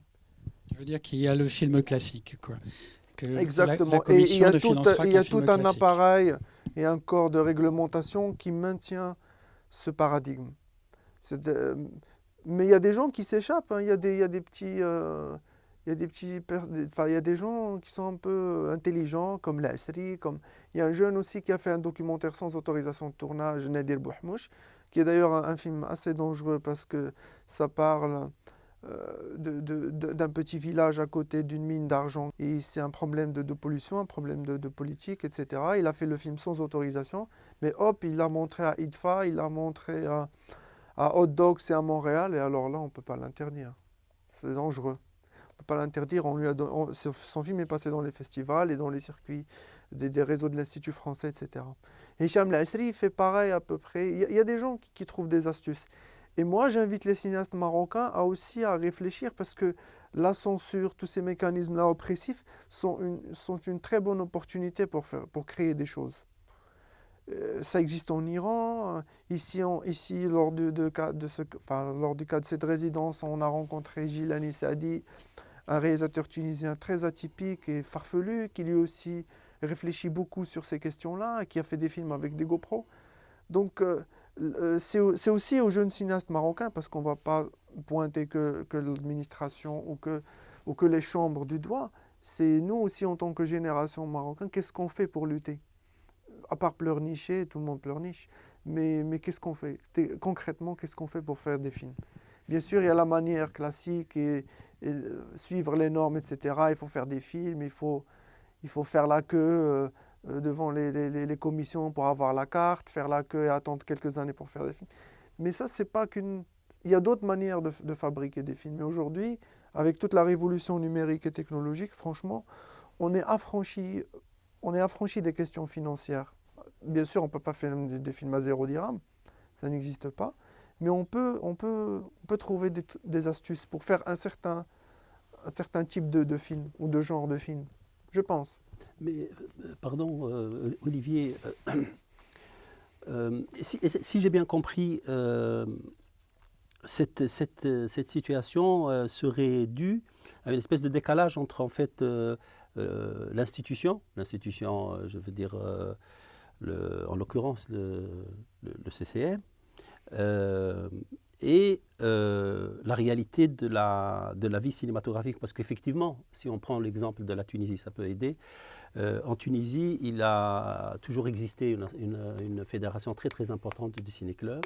Tu veux dire qu'il y a le film classique, quoi. Exactement. Et il y a tout un appareil et un corps de réglementation qui maintient ce paradigme. Mais il y a des gens qui s'échappent. Hein. Il y a des petits... il y a des gens qui sont un peu intelligents, comme L'Asri, il y a un jeune aussi qui a fait un documentaire sans autorisation de tournage, Nadir Bouhmouch, qui est d'ailleurs un film assez dangereux parce que ça parle d'un petit village à côté d'une mine d'argent. Et c'est un problème de pollution, un problème de politique, etc. Il a fait le film sans autorisation, mais hop, il l'a montré à IDFA, il l'a montré à Hot Dogs et à Montréal, et alors là, on ne peut pas l'interdire. C'est dangereux. On ne peut pas l'interdire. Son film est passé dans les festivals et dans les circuits des réseaux de l'Institut français, etc. Et Hicham L'Asri fait pareil à peu près. Il y a des gens qui trouvent des astuces. Et moi, j'invite les cinéastes marocains aussi à réfléchir parce que la censure, tous ces mécanismes-là oppressifs sont une très bonne opportunité pour créer des choses. Ça existe en Iran. Ici lors du cas de cette résidence, on a rencontré Jilani Saadi, un réalisateur tunisien très atypique et farfelu, qui lui aussi réfléchit beaucoup sur ces questions-là et qui a fait des films avec des GoPro. Donc, c'est aussi aux jeunes cinéastes marocains, parce qu'on ne va pas pointer que l'administration ou que les chambres du doigt. C'est nous aussi, en tant que génération marocaine, qu'est-ce qu'on fait pour lutter? À part pleurnicher, tout le monde pleurniche, mais qu'est-ce qu'on fait? Concrètement, qu'est-ce qu'on fait pour faire des films? Bien sûr, il y a la manière classique et suivre les normes, etc. Il faut faire des films, il faut faire la queue devant les commissions pour avoir la carte, faire la queue et attendre quelques années pour faire des films. Mais ça, c'est pas qu'une... Il y a d'autres manières de fabriquer des films. Mais aujourd'hui, avec toute la révolution numérique et technologique, franchement, on est affranchi des questions financières. Bien sûr, on ne peut pas faire des films à 0 dirham, ça n'existe pas. Mais on peut trouver des astuces pour faire un certain type de film ou de genre de film, je pense. Mais, pardon, Olivier, si j'ai bien compris, cette situation serait due à une espèce de décalage entre, en fait, l'institution, je veux dire, en l'occurrence, le CCM, et la réalité de la vie cinématographique. Parce qu'effectivement, si on prend l'exemple de la Tunisie, ça peut aider. En Tunisie, il a toujours existé une fédération très très importante de ciné-clubs.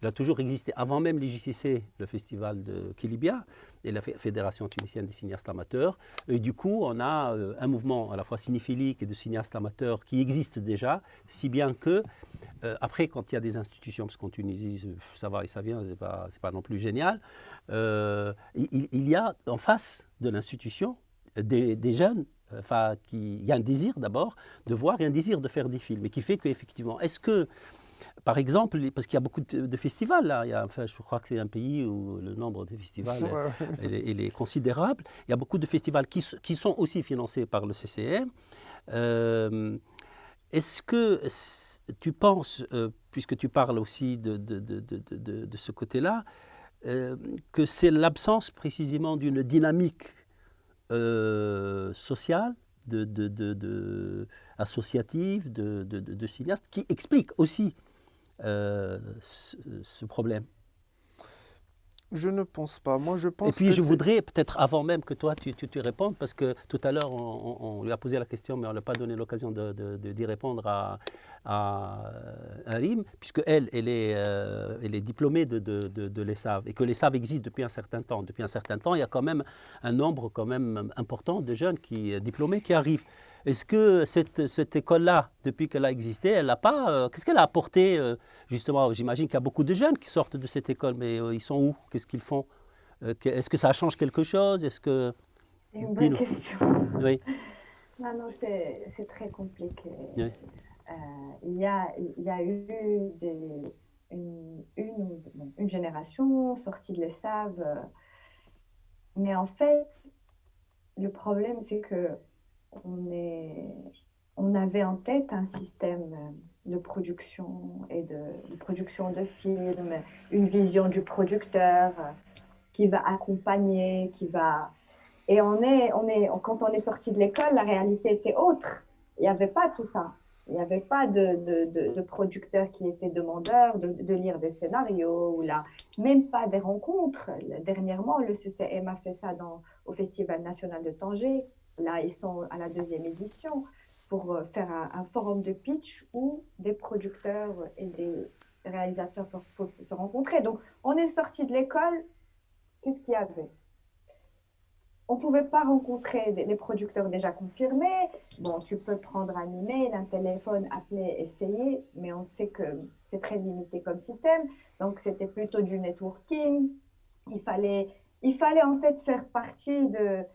Il a toujours existé, avant même l'IJCC, le festival de Kilibia et la Fédération tunisienne des cinéastes amateurs. Et du coup, on a un mouvement à la fois cinéphilique et de cinéastes amateurs qui existe déjà, si bien que, après, quand il y a des institutions, parce qu'en Tunisie, ça va et ça vient, c'est pas non plus génial, il y a en face de l'institution des jeunes. Enfin, il y a un désir d'abord de voir et un désir de faire des films, et qui fait qu'effectivement, est-ce que par exemple, parce qu'il y a beaucoup de festivals là, enfin, je crois que c'est un pays où le nombre de festivals il est considérable. Il y a beaucoup de festivals qui sont aussi financés par le CCM. Est-ce que tu penses, puisque tu parles aussi de ce côté-là, que c'est l'absence précisément d'une dynamique sociale, associative, de cinéastes, qui explique aussi ce problème? Je ne pense pas. Moi, je pense Et puis que je voudrais, peut-être avant même que toi tu répondes, parce que tout à l'heure on lui a posé la question, mais on n'a pas donné l'occasion d'y répondre à Rim, puisque elle est diplômée de l'ESSAV, et que l'ESSAV existe depuis un certain temps. Depuis un certain temps, il y a quand même un nombre quand même important de jeunes diplômés qui arrivent. Est-ce que cette école-là, depuis qu'elle a existé, elle n'a pas... qu'est-ce qu'elle a apporté justement? J'imagine qu'il y a beaucoup de jeunes qui sortent de cette école, mais ils sont où? Qu'est-ce qu'ils font? Est-ce que ça change quelque chose? Est-ce que... C'est une bonne question. Oui. Non, c'est très compliqué. Oui. Il y a eu une génération sortie de l'ESSAV, mais en fait, le problème, c'est que on avait en tête un système de production et de production de films, une vision du producteur qui va accompagner, Et quand on est sorti de l'école, la réalité était autre. Il n'y avait pas tout ça. Il n'y avait pas de producteurs qui étaient demandeurs de lire des scénarios, ou là, même pas des rencontres. Dernièrement, le CCM a fait ça au Festival national de Tanger. Là, ils sont à la 2e édition pour faire un forum de pitch où des producteurs et des réalisateurs peuvent se rencontrer. Donc, on est sorti de l'école. Qu'est-ce qu'il y avait? On ne pouvait pas rencontrer les producteurs déjà confirmés. Bon, tu peux prendre un email, un téléphone, appeler, essayer, mais on sait que c'est très limité comme système. Donc, c'était plutôt du networking. Il fallait en fait faire partie de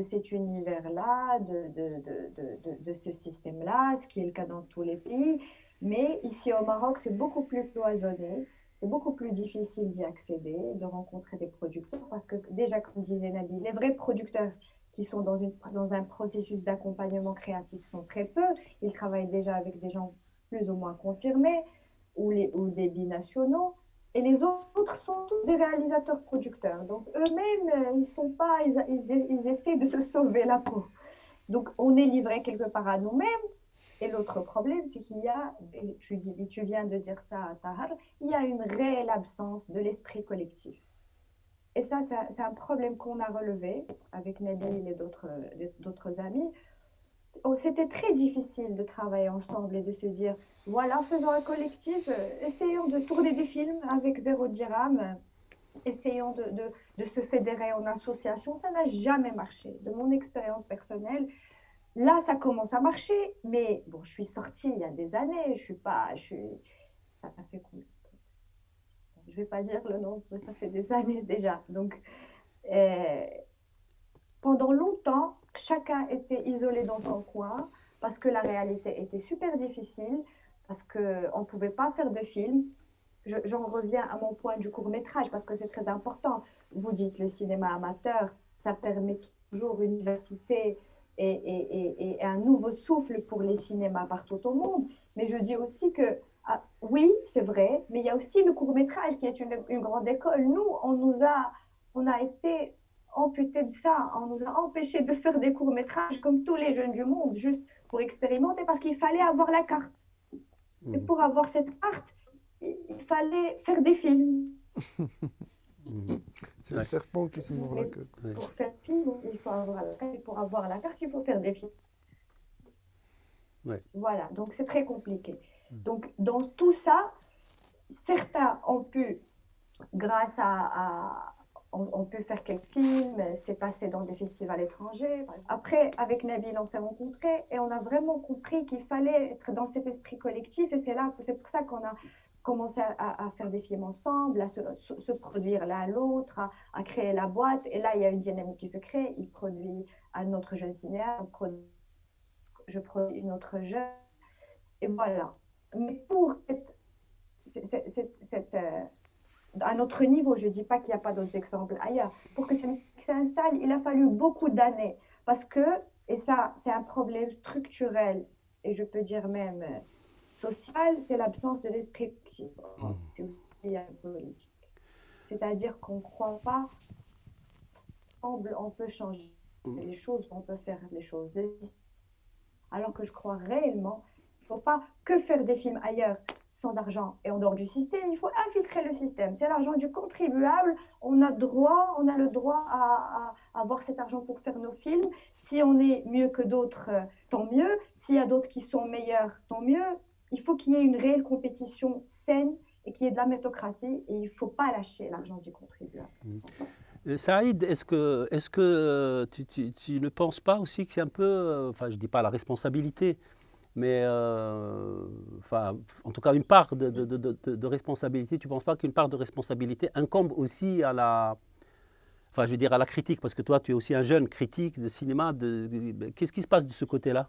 cet univers-là, de ce système-là, ce qui est le cas dans tous les pays. Mais ici au Maroc, c'est beaucoup plus cloisonné. C'est beaucoup plus difficile d'y accéder, de rencontrer des producteurs, parce que déjà, comme disait Nabil, les vrais producteurs qui sont dans un processus d'accompagnement créatif sont très peu. Ils travaillent déjà avec des gens plus ou moins confirmés ou des binationaux. Et les autres sont tous des réalisateurs producteurs. Donc eux-mêmes, ils essaient de se sauver la peau. Donc on est livré quelque part à nous-mêmes. Et l'autre problème, c'est qu'il y a, tu viens de dire ça, Tahar, il y a une réelle absence de l'esprit collectif. Et ça, c'est un problème qu'on a relevé avec Nabil et d'autres amis. C'était très difficile de travailler ensemble et de se dire, voilà, faisons un collectif, essayons de tourner des films avec 0 dirham, essayons de se fédérer en association. Ça n'a jamais marché. De mon expérience personnelle, là, ça commence à marcher, mais bon, je suis sortie il y a des années, ça m'a fait combien? Je ne vais pas dire le nom, mais ça fait des années déjà. Donc, pendant longtemps, chacun était isolé dans son coin, parce que la réalité était super difficile, parce qu'on ne pouvait pas faire de film. J'en reviens à mon point du court-métrage, parce que c'est très important. Vous dites le cinéma amateur, ça permet toujours une diversité et un nouveau souffle pour les cinémas partout au monde. Mais je dis aussi que, oui, c'est vrai, mais il y a aussi le court-métrage qui est une grande école. Nous, on a été amputés de ça. On nous a empêchés de faire des courts-métrages comme tous les jeunes du monde, juste pour expérimenter, parce qu'il fallait avoir la carte. Et pour avoir cette carte, il fallait faire des films. C'est le serpent qui se mord la queue. Pour faire film, il faut avoir la carte. Et pour avoir la carte, il faut faire des films. Ouais. Voilà, donc c'est très compliqué. Donc dans tout ça, certains ont pu, grâce on peut faire quelques films, c'est passé dans des festivals étrangers. Après, avec Nabil, on s'est rencontrés et on a vraiment compris qu'il fallait être dans cet esprit collectif. Et c'est pour ça qu'on a commencé à faire des films ensemble, à se produire l'un à l'autre, à créer la boîte. Et là, il y a une dynamique qui se crée. Il produit un autre jeune cinéaste, je produis une autre jeune. Et voilà. Mais pour être à notre niveau, je ne dis pas qu'il n'y a pas d'autres exemples ailleurs, pour que ça s'installe, il a fallu beaucoup d'années. Parce que, et ça, c'est un problème structurel, et je peux dire même social, c'est l'absence de l'esprit critique. C'est aussi un politique. C'est-à-dire qu'on ne croit pas ensemble, on peut changer les choses, on peut faire les choses. Alors que je crois réellement, il ne faut pas que faire des films ailleurs sans argent et en dehors du système, il faut infiltrer le système. C'est l'argent du contribuable, on a le droit à avoir cet argent pour faire nos films. Si on est mieux que d'autres, tant mieux. S'il y a d'autres qui sont meilleurs, tant mieux. Il faut qu'il y ait une réelle compétition saine et qu'il y ait de la méritocratie et il ne faut pas lâcher l'argent du contribuable. Saïd, est-ce que tu ne penses pas aussi que c'est un peu, enfin je ne dis pas la responsabilité, mais enfin, en tout cas une part de responsabilité, tu ne penses pas qu'une part de responsabilité incombe aussi à la, enfin je veux dire à la critique, parce que toi tu es aussi un jeune critique de cinéma, qu'est-ce qui se passe de ce côté-là?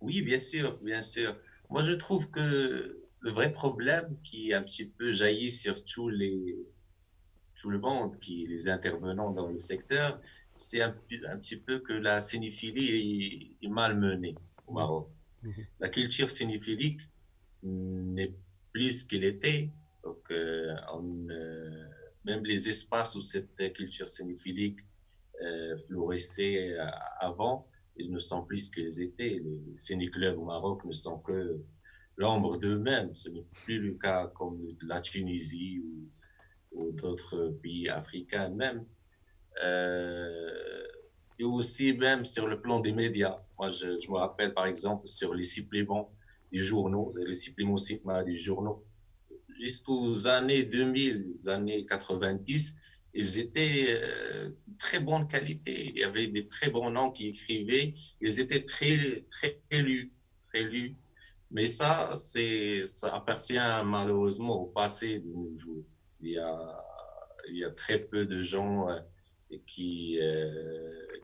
Oui, bien sûr, bien sûr. Moi, je trouve que le vrai problème qui un petit peu jaillit sur tout le monde, les intervenants dans le secteur, c'est un petit peu que la cinéphilie est mal menée au Maroc. La culture cinéphilique n'est plus ce qu'elle était. Donc, même les espaces où cette culture cinéphilique florissait avant, ils ne sont plus ce qu'ils étaient. Les ciné-clubs au Maroc ne sont que l'ombre d'eux-mêmes. Ce n'est plus le cas comme la Tunisie ou d'autres pays africains même. Et aussi même sur le plan des médias. Moi, je me rappelle par exemple sur les suppléments des journaux, les suppléments des journaux, jusqu'aux années 2000, années 90, ils étaient de très bonne qualité. Il y avait des très bons noms qui écrivaient. Ils étaient très, très lus, très lus. Mais ça appartient malheureusement au passé de nos jours. Il y a très peu de gens qui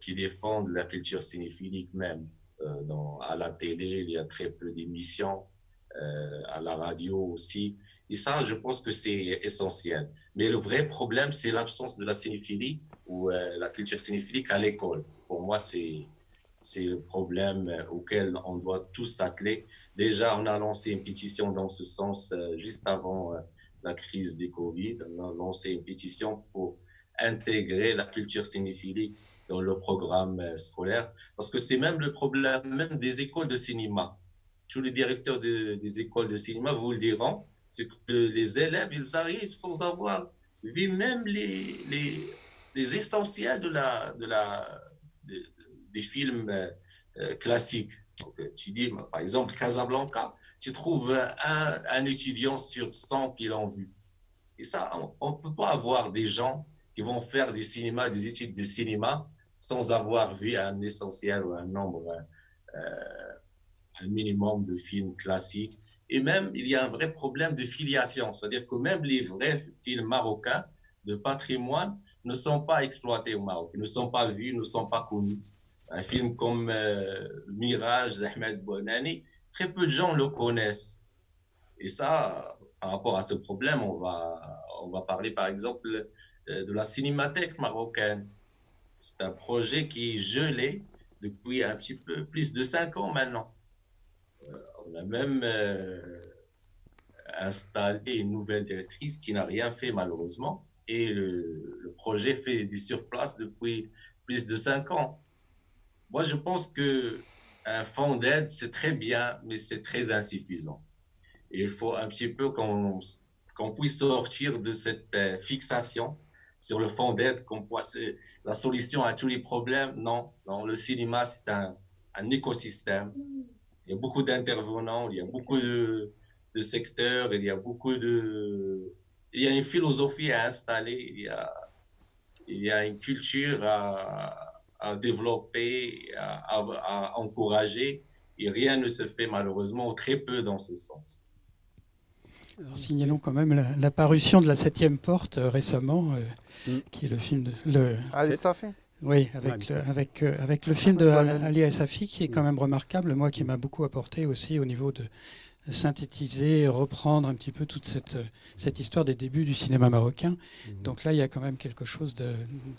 défendent la culture cinéphilique même. À la télé, il y a très peu d'émissions, à la radio aussi. Et ça, je pense que c'est essentiel. Mais le vrai problème, c'est l'absence de la cinéphilie ou la culture cinéphilique à l'école. Pour moi, c'est le problème auquel on doit tous s'atteler. Déjà, on a lancé une pétition dans ce sens juste avant la crise des Covid. On a lancé une pétition pour intégrer la culture cinéphilique dans le programme scolaire, parce que c'est même le problème même des écoles de cinéma. Tous les directeurs des écoles de cinéma vous le diront, c'est que les élèves, ils arrivent sans avoir vu même les essentiels des films classiques. Donc, tu dis, par exemple, Casablanca, tu trouves un étudiant sur 100 qui l'ont vu. Et ça, on ne peut pas avoir des gens qui vont faire du cinéma, des études de cinéma, sans avoir vu un essentiel ou un nombre, un minimum de films classiques. Et même, il y a un vrai problème de filiation, c'est-à-dire que même les vrais films marocains de patrimoine ne sont pas exploités au Maroc, ne sont pas vus, ne sont pas connus. Un film comme Mirage d'Ahmed Bonani, très peu de gens le connaissent. Et ça, par rapport à ce problème, on va parler par exemple de la cinémathèque marocaine. C'est un projet qui est gelé depuis un petit peu plus de 5 ans maintenant. On a même installé une nouvelle directrice qui n'a rien fait malheureusement. Et le projet fait du surplace depuis plus de 5 ans. Moi, je pense qu'un fonds d'aide, c'est très bien, mais c'est très insuffisant. Et il faut un petit peu qu'on puisse sortir de cette fixation sur le fonds d'aide, comme quoi c'est la solution à tous les problèmes. Non, le cinéma, c'est un écosystème. Il y a beaucoup d'intervenants, il y a beaucoup de secteurs, il y a une philosophie à installer, il y a une culture à développer, à encourager, et rien ne se fait malheureusement, très peu dans ce sens. Alors, signalons quand même la parution de La Septième Porte récemment, qui est le film de... Ali Safi. Oui, avec le film de Ali Safi, qui est quand même remarquable, moi qui m'a beaucoup apporté aussi au niveau synthétiser, reprendre un petit peu toute cette histoire des débuts du cinéma marocain. Donc là, il y a quand même quelque chose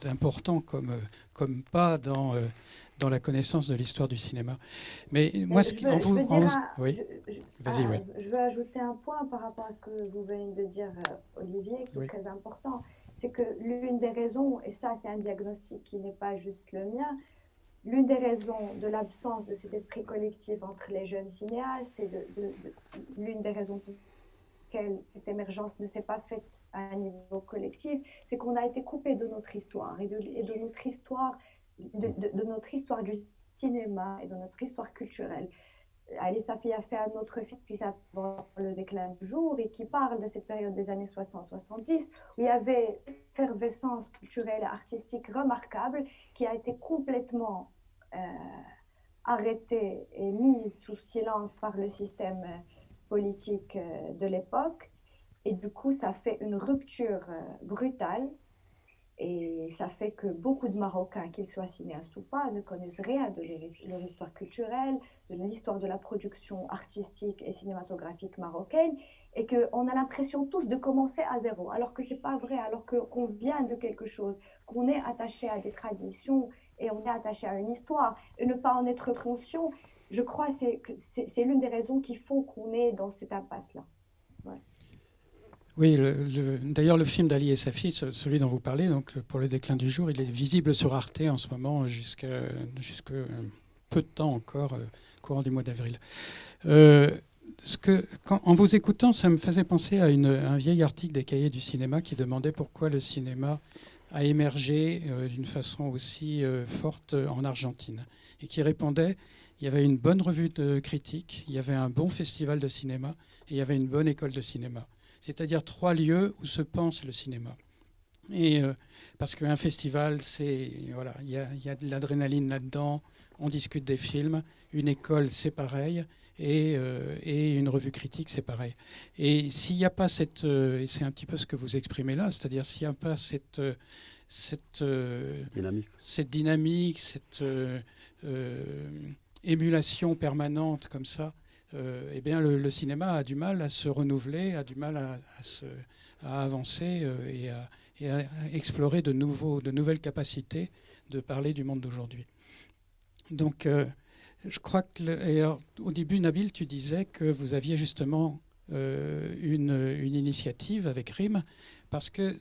d'important comme pas dans la connaissance de l'histoire du cinéma. Mais moi, oui, vas-y, oui. Je veux ajouter un point par rapport à ce que vous venez de dire, Olivier, qui est très important. C'est que l'une des raisons, et ça c'est un diagnostic qui n'est pas juste le mien, l'une des raisons de l'absence de cet esprit collectif entre les jeunes cinéastes et l'une des raisons pour lesquelles cette émergence ne s'est pas faite à un niveau collectif, c'est qu'on a été coupé de notre histoire et de notre histoire, de notre histoire du cinéma et de notre histoire culturelle. Ali Safi a fait un autre film qui s'appelle Le déclin du jour et qui parle de cette période des années 60-70 où il y avait une effervescence culturelle et artistique remarquable qui a été complètement arrêtée et mise sous silence par le système politique de l'époque. Et du coup, ça fait une rupture brutale. Et ça fait que beaucoup de Marocains, qu'ils soient cinéastes ou pas, ne connaissent rien de leur histoire culturelle, de l'histoire de la production artistique et cinématographique marocaine, et qu'on a l'impression tous de commencer à zéro, alors que ce n'est pas vrai, alors qu'on vient de quelque chose, qu'on est attaché à des traditions et on est attaché à une histoire, et ne pas en être conscient, je crois que c'est l'une des raisons qui font qu'on est dans cette impasse-là. Ouais. Oui, d'ailleurs, le film d'Ali et Safi, celui dont vous parlez, donc pour le déclin du jour, il est visible sur Arte en ce moment jusque peu de temps encore, courant du mois d'avril. En vous écoutant, ça me faisait penser à un vieil article des Cahiers du cinéma qui demandait pourquoi le cinéma a émergé d'une façon aussi forte en Argentine. Et qui répondait, il y avait une bonne revue de critique, il y avait un bon festival de cinéma et il y avait une bonne école de cinéma. C'est-à-dire 3 lieux où se pense le cinéma. Et parce qu'un festival, il y a de l'adrénaline là-dedans, on discute des films, une école, c'est pareil, et une revue critique, c'est pareil. Et s'il n'y a pas et c'est un petit peu ce que vous exprimez là, c'est-à-dire s'il n'y a pas cette dynamique, cette émulation permanente comme ça, eh bien le cinéma a du mal à se renouveler, a du mal à avancer et à explorer de nouvelles capacités de parler du monde d'aujourd'hui. Donc, je crois que au début, Nabil, tu disais que vous aviez justement une initiative avec RIM, parce que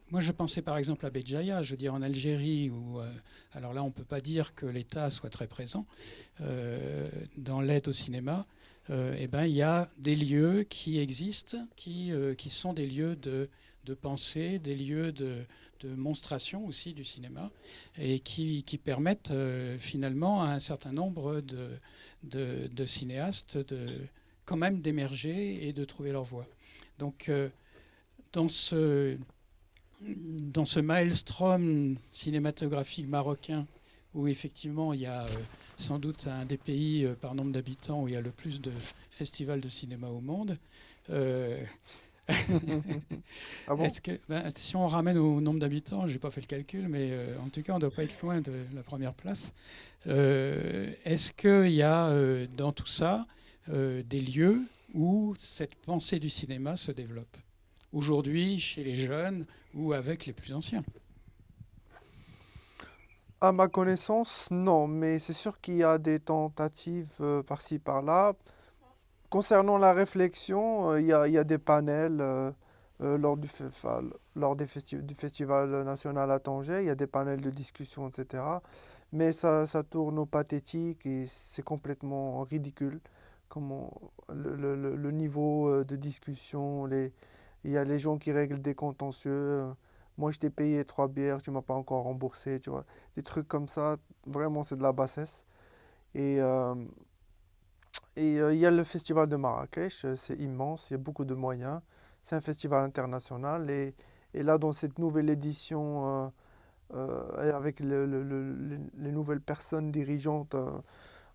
moi, je pensais par exemple à Béjaïa, je veux dire en Algérie, où, alors là, on ne peut pas dire que l'État soit très présent dans l'aide au cinéma. Eh ben, il y a des lieux qui existent, qui sont des lieux de pensée, des lieux de monstration aussi du cinéma, et qui permettent finalement à un certain nombre de cinéastes quand même d'émerger et de trouver leur voie. Donc, dans ce maelstrom cinématographique marocain, où effectivement il y a sans doute un des pays par nombre d'habitants où il y a le plus de festivals de cinéma au monde. Ah bon? Si on ramène au nombre d'habitants, je n'ai pas fait le calcul, mais en tout cas, on ne doit pas être loin de la première place. Est-ce qu'il y a dans tout ça des lieux où cette pensée du cinéma se développe aujourd'hui chez les jeunes ou avec les plus anciens? À ma connaissance, non, mais c'est sûr qu'il y a des tentatives par-ci, par-là. Concernant la réflexion, il y a des panels lors du Festival national à Tanger, il y a des panels de discussion, etc. Mais ça tourne au pathétique et c'est complètement ridicule. Le niveau de discussion, il y a les gens qui règlent des contentieux. Moi, je t'ai payé 3 bières, tu m'as pas encore remboursé, tu vois. Des trucs comme ça, vraiment, c'est de la bassesse. Et il y a le festival de Marrakech, c'est immense, il y a beaucoup de moyens. C'est un festival international. Et là, dans cette nouvelle édition, avec les nouvelles personnes dirigeantes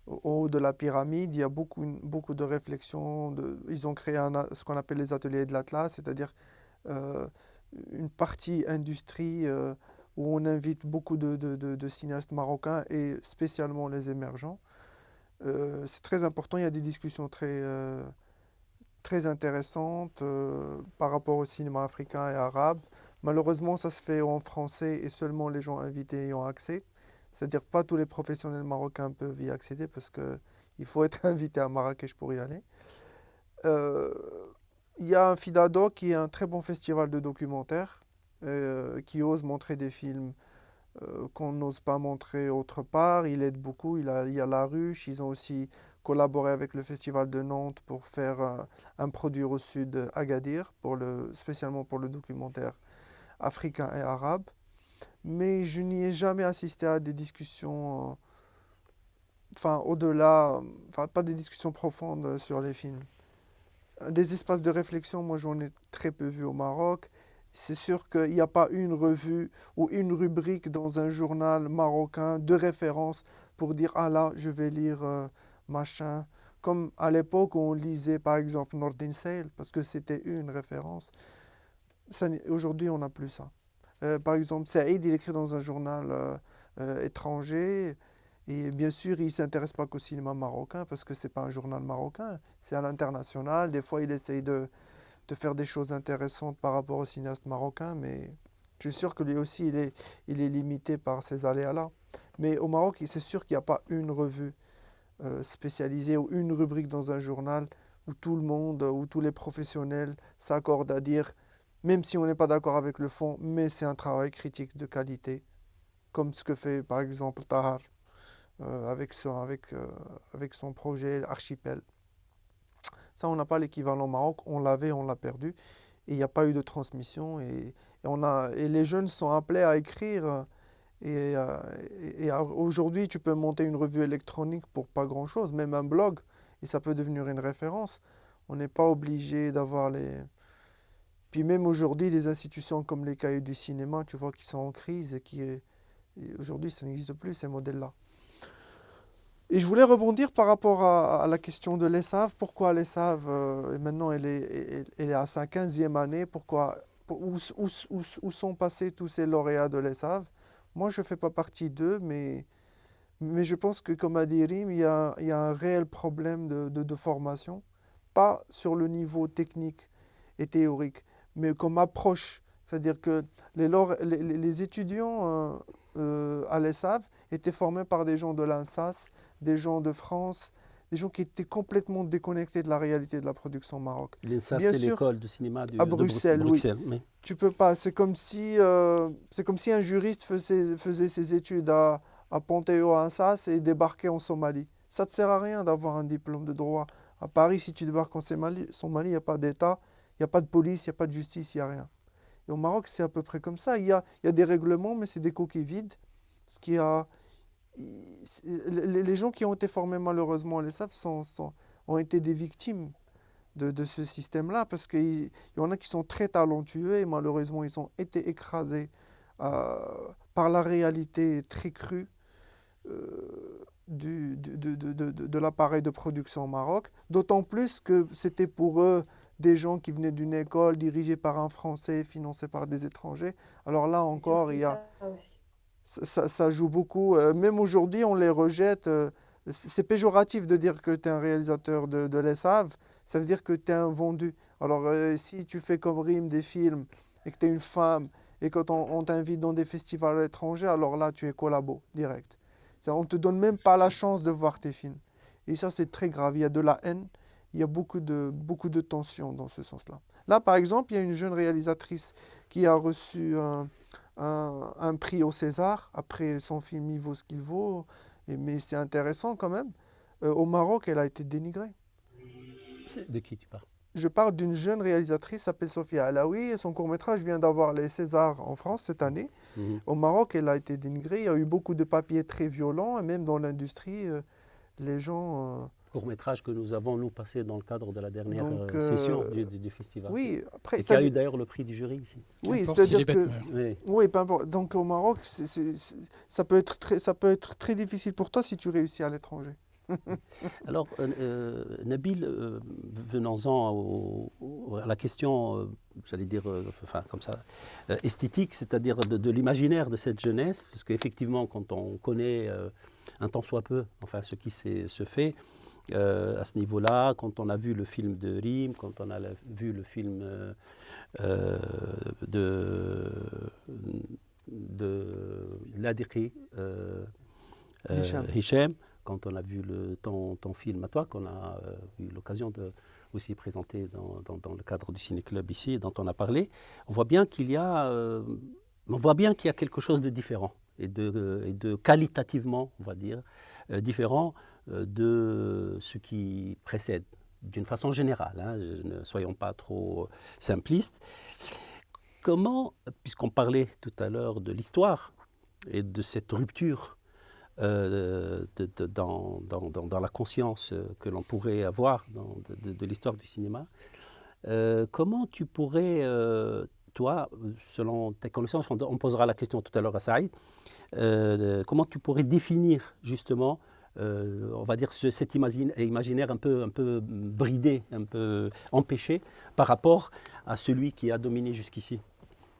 au haut de la pyramide, il y a beaucoup de réflexions. Ils ont créé ce qu'on appelle les ateliers de l'Atlas, c'est-à-dire une partie industrie où on invite beaucoup de cinéastes marocains et spécialement les émergents. C'est très important, il y a des discussions très intéressante par rapport au cinéma africain et arabe. Malheureusement, ça se fait en français et seulement les gens invités y ont accès. C'est-à-dire pas tous les professionnels marocains peuvent y accéder parce qu'il faut être invité à Marrakech pour y aller. Euh, Il y a un FIDADO qui est un très bon festival de documentaires qui ose montrer des films qu'on n'ose pas montrer autre part. Il aide beaucoup. Il y a La Ruche. Ils ont aussi collaboré avec le Festival de Nantes pour faire un produit reçu d'Agadir, spécialement pour le documentaire africain et arabe. Mais je n'y ai jamais assisté à des discussions, enfin au-delà, enfin pas des discussions profondes sur les films. Des espaces de réflexion, moi j'en ai très peu vu au Maroc. C'est sûr qu'il n'y a pas une revue ou une rubrique dans un journal marocain de référence pour dire ah là je vais lire machin. Comme à l'époque où on lisait par exemple Nordin Sale parce que c'était une référence. Aujourd'hui on n'a plus ça. Par exemple Saïd il écrit dans un journal étranger. Et bien sûr, il ne s'intéresse pas qu'au cinéma marocain parce que ce n'est pas un journal marocain, c'est à l'international. Des fois, il essaye de faire des choses intéressantes par rapport aux cinéastes marocains, mais je suis sûr que lui aussi, il est limité par ces aléas-là. Mais au Maroc, c'est sûr qu'il n'y a pas une revue spécialisée ou une rubrique dans un journal où tout le monde, où tous les professionnels s'accordent à dire, même si on n'est pas d'accord avec le fond, mais c'est un travail critique de qualité, comme ce que fait par exemple Tahar. Avec son projet Archipel. Ça, on n'a pas l'équivalent au Maroc, on l'avait, on l'a perdu, et il n'y a pas eu de transmission, et les jeunes sont appelés à écrire, aujourd'hui, tu peux monter une revue électronique pour pas grand-chose, même un blog, et ça peut devenir une référence. On n'est pas obligé d'avoir les... Puis même aujourd'hui, des institutions comme les cahiers du cinéma, tu vois, qui sont en crise, et aujourd'hui, ça n'existe plus, ces modèles-là. Et je voulais rebondir par rapport à la question de l'ESSAV. Pourquoi l'ESSAV, maintenant, elle est à sa 15e année, où sont passés tous ces lauréats de l'ESSAV? Moi, je ne fais pas partie d'eux, mais je pense que, comme a dit Rim, il y a un réel problème de formation. Pas sur le niveau technique et théorique, mais comme approche. C'est-à-dire que les étudiants à l'ESSAV étaient formés par des gens de l'INSAS, des gens de France, des gens qui étaient complètement déconnectés de la réalité de la production au Maroc. L'INSAS, Bien c'est sûr, l'école de cinéma à Bruxelles, oui. Mais Tu peux pas. C'est comme si un juriste faisait ses études à Ponteio, à Insas et débarquait en Somalie. Ça ne te sert à rien d'avoir un diplôme de droit. À Paris, si tu débarques en Somalie, il n'y a pas d'État, il n'y a pas de police, il n'y a pas de justice, il n'y a rien. Et au Maroc, c'est à peu près comme ça. Il y a des règlements, mais c'est des coquilles vides. Ce qui a... Les gens qui ont été formés malheureusement à l'ESSAV ont été des victimes de ce système-là, parce qu'il y en a qui sont très talentueux et malheureusement ils ont été écrasés par la réalité très crue de l'appareil de production au Maroc, d'autant plus que c'était pour eux des gens qui venaient d'une école dirigée par un Français, financée par des étrangers. Alors là encore, il y a... Ça joue beaucoup. Même aujourd'hui, on les rejette. C'est péjoratif de dire que tu es un réalisateur de l'ESSAV. Ça veut dire que tu es un vendu. Alors, si tu fais comme Rim des films et que tu es une femme et quand on t'invite dans des festivals à l'étranger, alors là, tu es collabo direct. On ne te donne même pas la chance de voir tes films. Et ça, c'est très grave. Il y a de la haine. Il y a beaucoup de tensions dans ce sens-là. Là, par exemple, il y a une jeune réalisatrice qui a reçu un prix au César. Après, son film, il vaut ce qu'il vaut. Mais c'est intéressant quand même. Au Maroc, elle a été dénigrée. De qui tu parles? Je parle d'une jeune réalisatrice qui s'appelle Sophia Alaoui. Et son court-métrage vient d'avoir les Césars en France cette année. Au Maroc, elle a été dénigrée. Il y a eu beaucoup de papiers très violents. Et même dans l'industrie, les gens... Court-métrage que nous avons, nous, passé dans le cadre de la dernière session du festival. Oui, après... Et qui a eu d'ailleurs le prix du jury ici. Oui, c'est-à-dire que... Oui, peu importe. Donc au Maroc, ça peut être très difficile pour toi si tu réussis à l'étranger. Alors, Nabil, venons-en à la question, j'allais dire, comme ça, esthétique, c'est-à-dire de l'imaginaire de cette jeunesse, parce qu'effectivement, quand on connaît un tant soit peu, ce qui se fait, à ce niveau-là, quand on a vu le film de Rime, quand on a vu le film de Ladikhi, Hichem, quand on a vu ton film à toi, qu'on a eu l'occasion de aussi présenter dans le cadre du ciné-club ici, dont on a parlé, on voit bien qu'il y a, quelque chose de différent et de qualitativement, on va dire, différent de ce qui précède, d'une façon générale, hein, ne soyons pas trop simplistes. Comment, puisqu'on parlait tout à l'heure de l'histoire et de cette rupture dans la conscience que l'on pourrait avoir de l'histoire du cinéma, comment tu pourrais, toi, selon tes connaissances, on posera la question tout à l'heure à Saïd, comment tu pourrais définir justement, on va dire, cet imaginaire un peu bridé, un peu empêché par rapport à celui qui a dominé jusqu'ici?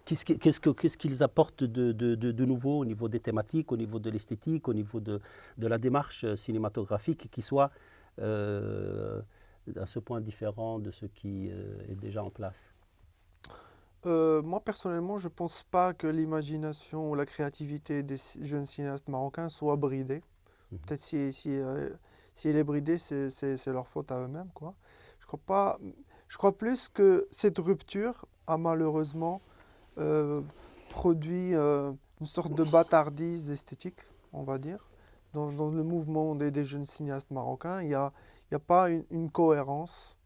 Qu'est-ce qu'ils apportent de nouveau au niveau des thématiques, au niveau de l'esthétique, au niveau de la démarche cinématographique qui soit à ce point différent de ce qui est déjà en place? Moi, personnellement, je ne pense pas que l'imagination ou la créativité des jeunes cinéastes marocains soit bridée. Peut-être si elle est bridée, c'est leur faute à eux-mêmes, quoi. Je crois pas. Je crois plus que cette rupture a malheureusement produit une sorte de bâtardise esthétique, on va dire. Dans le mouvement des jeunes cinéastes marocains, il y a pas une cohérence.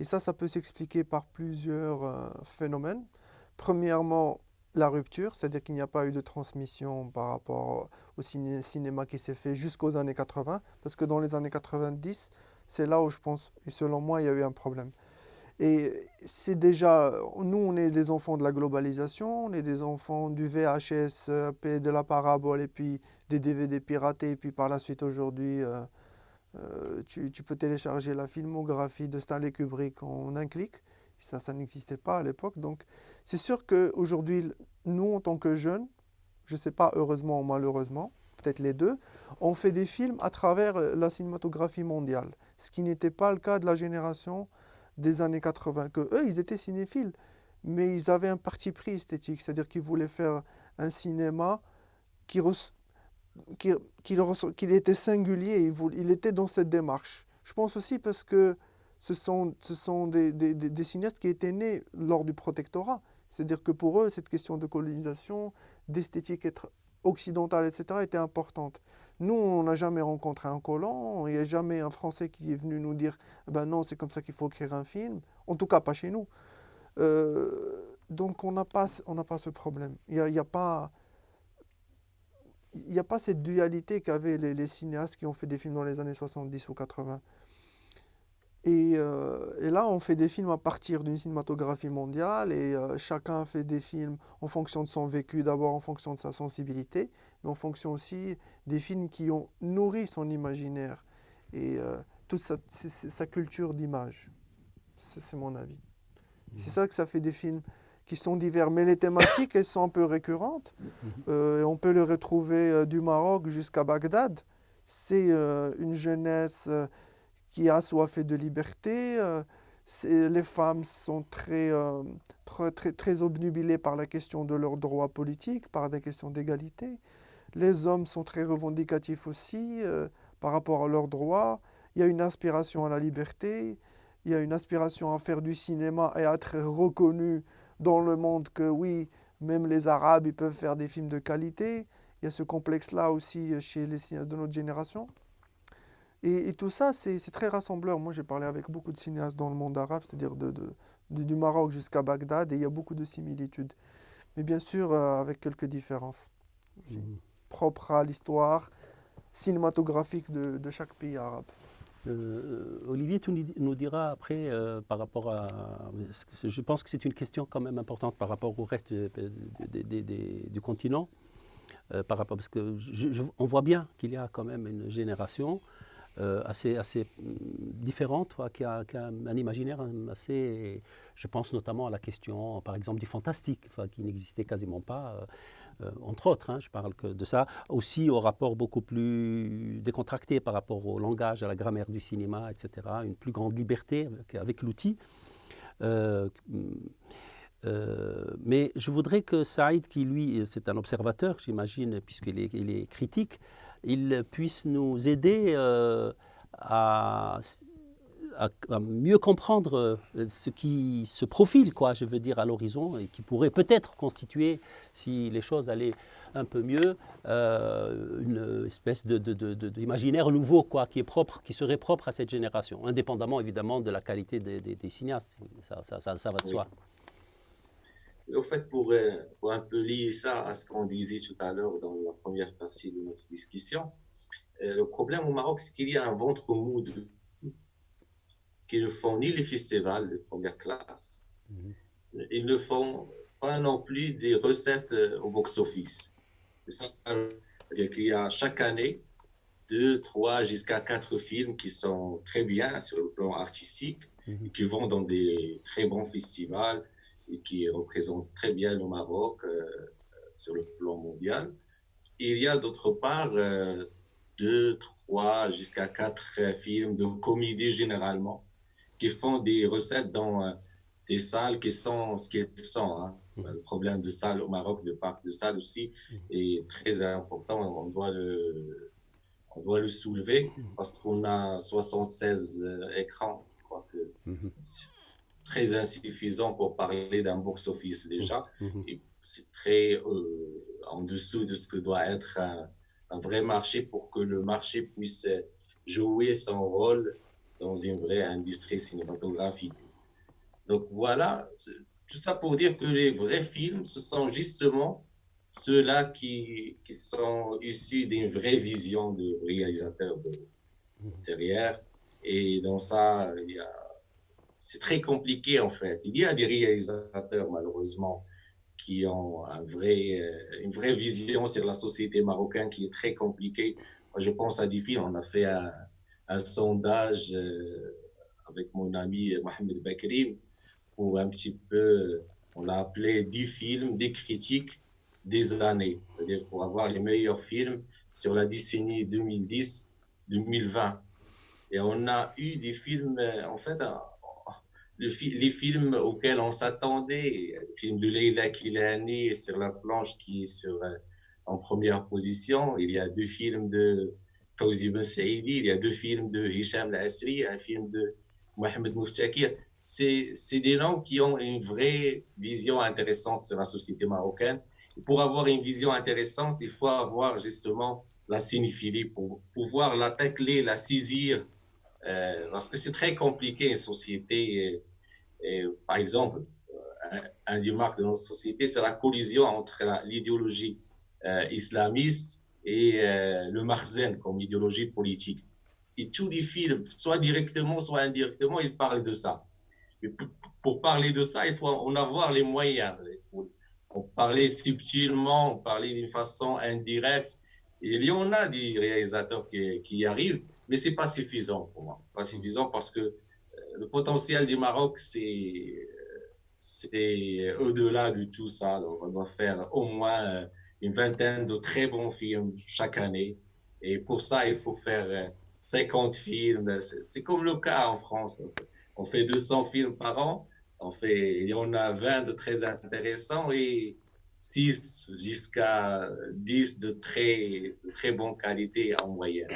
Et ça peut s'expliquer par plusieurs phénomènes. Premièrement, la rupture, c'est-à-dire qu'il n'y a pas eu de transmission par rapport au cinéma qui s'est fait jusqu'aux années 80, parce que dans les années 90, c'est là où je pense, et selon moi, il y a eu un problème. Et c'est déjà, nous, on est des enfants de la globalisation, on est des enfants du VHS, de la parabole, et puis des DVD piratés, et puis par la suite, aujourd'hui, tu peux télécharger la filmographie de Stanley Kubrick en un clic. Ça n'existait pas à l'époque. Donc, c'est sûr qu'aujourd'hui, nous, en tant que jeunes, je ne sais pas, heureusement ou malheureusement, peut-être les deux, on fait des films à travers la cinématographie mondiale. Ce qui n'était pas le cas de la génération des années 80. Que eux, ils étaient cinéphiles, mais ils avaient un parti pris esthétique. C'est-à-dire qu'ils voulaient faire un cinéma qu'il était singulier, il était dans cette démarche. Je pense aussi parce que ce sont des cinéastes qui étaient nés lors du protectorat. C'est-à-dire que pour eux, cette question de colonisation, d'esthétique occidentale, etc., était importante. Nous, on n'a jamais rencontré un colon, il n'y a jamais un Français qui est venu nous dire « ben non, c'est comme ça qu'il faut écrire un film », en tout cas pas chez nous. Donc on n'a pas ce problème. Il n'y a pas cette dualité qu'avaient les cinéastes qui ont fait des films dans les années 70 ou 80. Et là, on fait des films à partir d'une cinématographie mondiale et chacun fait des films en fonction de son vécu, d'abord en fonction de sa sensibilité, mais en fonction aussi des films qui ont nourri son imaginaire et toute sa culture d'image. C'est mon avis. C'est ça que ça fait des films qui sont divers. Mais les thématiques, elles sont un peu récurrentes. On peut les retrouver du Maroc jusqu'à Bagdad. C'est une jeunesse qui a assoiffée de liberté. Les femmes sont très obnubilées par la question de leurs droits politiques, par des questions d'égalité. Les hommes sont très revendicatifs aussi par rapport à leurs droits. Il y a une aspiration à la liberté. Il y a une aspiration à faire du cinéma et à être reconnu dans le monde que oui, même les Arabes, ils peuvent faire des films de qualité. Il y a ce complexe-là aussi chez les cinéastes de notre génération. Et tout ça, c'est très rassembleur. Moi, j'ai parlé avec beaucoup de cinéastes dans le monde arabe, c'est-à-dire du Maroc jusqu'à Bagdad, et il y a beaucoup de similitudes. Mais bien sûr, avec quelques différences propres à l'histoire cinématographique de chaque pays arabe. Olivier, tu nous diras après par rapport à... Je pense que c'est une question quand même importante par rapport au reste du continent. Par rapport, parce que on voit bien qu'il y a quand même une génération assez différente, qui a un imaginaire assez... Je pense notamment à la question, par exemple, du fantastique, qui n'existait quasiment pas entre autres, je parle que de ça, aussi au rapport beaucoup plus décontracté par rapport au langage, à la grammaire du cinéma, etc., une plus grande liberté avec l'outil. Mais je voudrais que Saïd, qui lui, c'est un observateur, j'imagine, puisqu'il est critique, il puisse nous aider à mieux comprendre ce qui se profile, je veux dire, à l'horizon, et qui pourrait peut-être constituer, si les choses allaient un peu mieux, une espèce d'imaginaire nouveau, qui serait propre à cette génération, indépendamment évidemment de la qualité des cinéastes. Ça va de soi. Au fait, pour un peu lier ça à ce qu'on disait tout à l'heure dans la première partie de notre discussion, le problème au Maroc, c'est qu'il y a un ventre mou qui ne font ni les festivals de première classe, ils ne font pas non plus des recettes au box-office. C'est ça, c'est-à-dire qu'il y a chaque année 2, 3 jusqu'à 4 films qui sont très bien sur le plan artistique, et qui vont dans des très bons festivals et qui représentent très bien le Maroc sur le plan mondial. Et il y a d'autre part 2, 3 jusqu'à 4 films de comédie généralement qui font des recettes dans des salles qui sont ce qu'elles sont. Le problème de salles au Maroc, de parc de salles aussi, est très important. On doit le soulever parce qu'on a 76 écrans. Je crois que c'est très insuffisant pour parler d'un box-office déjà. Et c'est très en dessous de ce que doit être un vrai marché pour que le marché puisse jouer son rôle dans une vraie industrie cinématographique. Donc voilà, tout ça pour dire que les vrais films, ce sont justement ceux-là qui sont issus d'une vraie vision de réalisateur derrière. Et dans ça, c'est très compliqué en fait. Il y a des réalisateurs malheureusement qui ont une vraie vision sur la société marocaine qui est très compliquée. Moi, je pense à des films, on a fait un sondage avec mon ami Mohamed Bakrim pour un petit peu, on l'a appelé 10 films, des critiques des années, c'est-à-dire pour avoir les meilleurs films sur la décennie 2010-2020. Et on a eu des films, en fait, les films auxquels on s'attendait, le film de Leila Kilani sur la planche qui est en première position. Il y a 2 films de Fawzi Ben Saïdi, il y a 2 films de Hicham Al-Asri, un film de Mohamed Mouftakir. C'est des noms qui ont une vraie vision intéressante sur la société marocaine. Et pour avoir une vision intéressante, il faut avoir justement la cinéphilie pour pouvoir la tacler, la saisir, parce que c'est très compliqué une société. Par exemple, un des marques de notre société, c'est la collision entre l'idéologie islamiste et le marzen comme idéologie politique. Et tous les films, soit directement, soit indirectement, ils parlent de ça. Mais pour parler de ça, il faut en avoir les moyens. On parlait subtilement, on parlait d'une façon indirecte. Et il y en a des réalisateurs qui y arrivent, mais c'est pas suffisant pour moi. Pas suffisant parce que le potentiel du Maroc, c'est au-delà de tout ça. Donc, on doit faire au moins une vingtaine de très bons films chaque année. Et pour ça, il faut faire 50 films. C'est comme le cas en France. On fait 200 films par an. Il y en a 20 de très intéressants et 6 jusqu'à 10 de très bonne qualité en moyenne.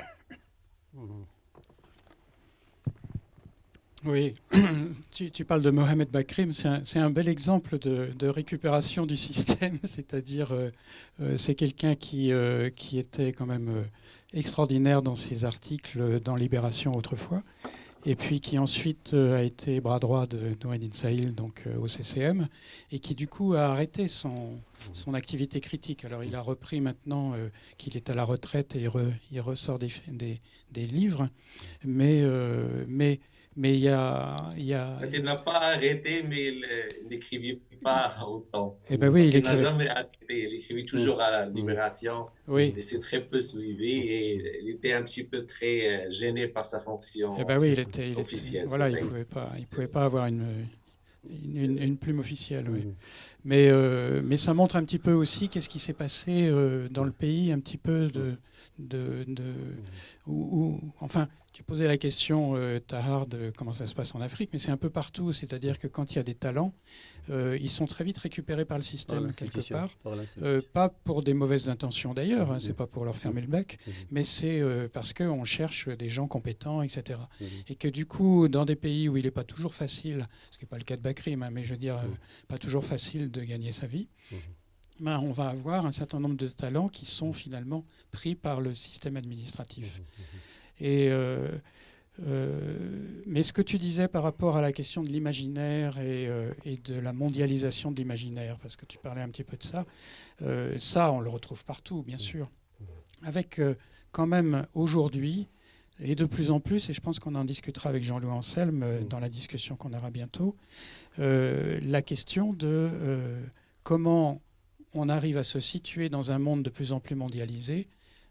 Oui, tu parles de Mohamed Bakrim, c'est un bel exemple de récupération du système, c'est-à-dire c'est quelqu'un qui était quand même extraordinaire dans ses articles dans Libération autrefois, et puis qui ensuite a été bras droit de Noureddin Sahil, donc au CCM, et qui du coup a arrêté son activité critique. Alors il a repris maintenant qu'il est à la retraite et il ressort des livres, mais il y a... Il n'a pas arrêté, mais il n'écrivait pas autant. Eh ben oui, il n'a jamais arrêté. Il écrivait toujours à la Libération. Oui. Et c'est très peu suivi. Et il était un petit peu très gêné par sa fonction oui, il officielle. voilà, il pouvait pas avoir Une plume officielle, oui. Mais ça montre un petit peu aussi qu'est-ce qui s'est passé dans le pays, un petit peu enfin, tu posais la question, Tahar, de comment ça se passe en Afrique, mais c'est un peu partout. C'est-à-dire que quand il y a des talents, ils sont très vite récupérés par le système, quelque part. Pas pour des mauvaises intentions d'ailleurs, hein, c'est pas pour leur fermer le bec, mais c'est parce qu'on cherche des gens compétents, etc. Et que du coup, dans des pays où il n'est pas toujours facile, ce qui n'est pas le cas de Bakrim, hein, mais je veux dire, pas toujours facile de gagner sa vie, ben, on va avoir un certain nombre de talents qui sont finalement pris par le système administratif. Mais ce que tu disais par rapport à la question de l'imaginaire et de la mondialisation de l'imaginaire, parce que tu parlais un petit peu de ça, ça on le retrouve partout, bien sûr. Avec quand même aujourd'hui, et de plus en plus, et je pense qu'on en discutera avec Jean-Louis Anselme dans la discussion qu'on aura bientôt, la question de comment on arrive à se situer dans un monde de plus en plus mondialisé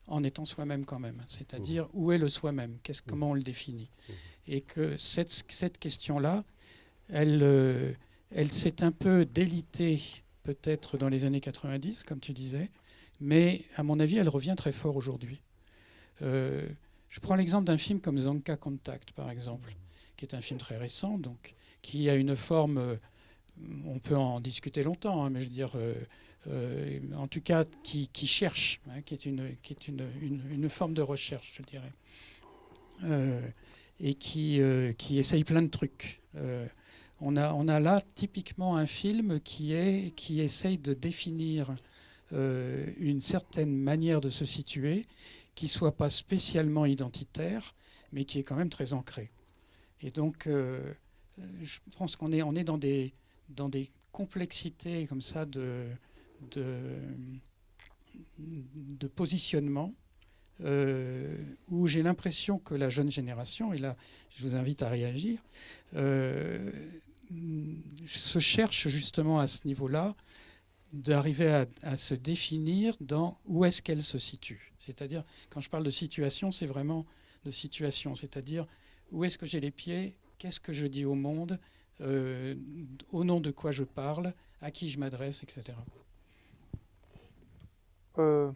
en étant soi-même quand même. C'est-à-dire, où est le soi-même? Comment on le définit? Et que cette question-là, elle s'est un peu délitée peut-être dans les années 90, comme tu disais, mais à mon avis, elle revient très fort aujourd'hui. Je prends l'exemple d'un film comme Zanka Contact, par exemple, qui est un film très récent, donc, qui a une forme, on peut en discuter longtemps, hein, mais je veux dire, en tout cas, qui cherche, hein, qui est une forme de recherche, je dirais, et qui essaye plein de trucs. On a là typiquement un film qui essaye de définir une certaine manière de se situer, qui ne soit pas spécialement identitaire, mais qui est quand même très ancrée. Et donc, je pense qu'on est dans des complexités comme ça de positionnement, où j'ai l'impression que la jeune génération, et là je vous invite à réagir, se cherche justement à ce niveau-là, d'arriver à se définir dans où est-ce qu'elle se situe. C'est-à-dire, quand je parle de situation, c'est vraiment de situation, c'est-à-dire où est-ce que j'ai les pieds, qu'est-ce que je dis au monde, au nom de quoi je parle, à qui je m'adresse, etc. Ben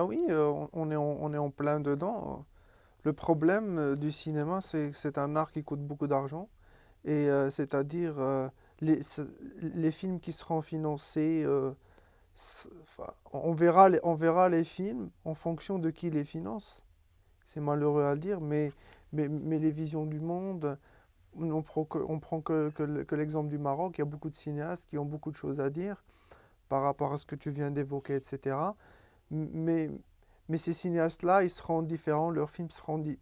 oui, on est en plein dedans. Le problème du cinéma, c'est que c'est un art qui coûte beaucoup d'argent. Et c'est-à-dire, les films qui seront financés, on verra les films en fonction de qui les finance. C'est malheureux à le dire, mais les visions du monde, on prend que l'exemple du Maroc. Il y a beaucoup de cinéastes qui ont beaucoup de choses à dire par rapport à ce que tu viens d'évoquer, etc. Mais ces cinéastes-là, ils seront différents, leurs films seront, ils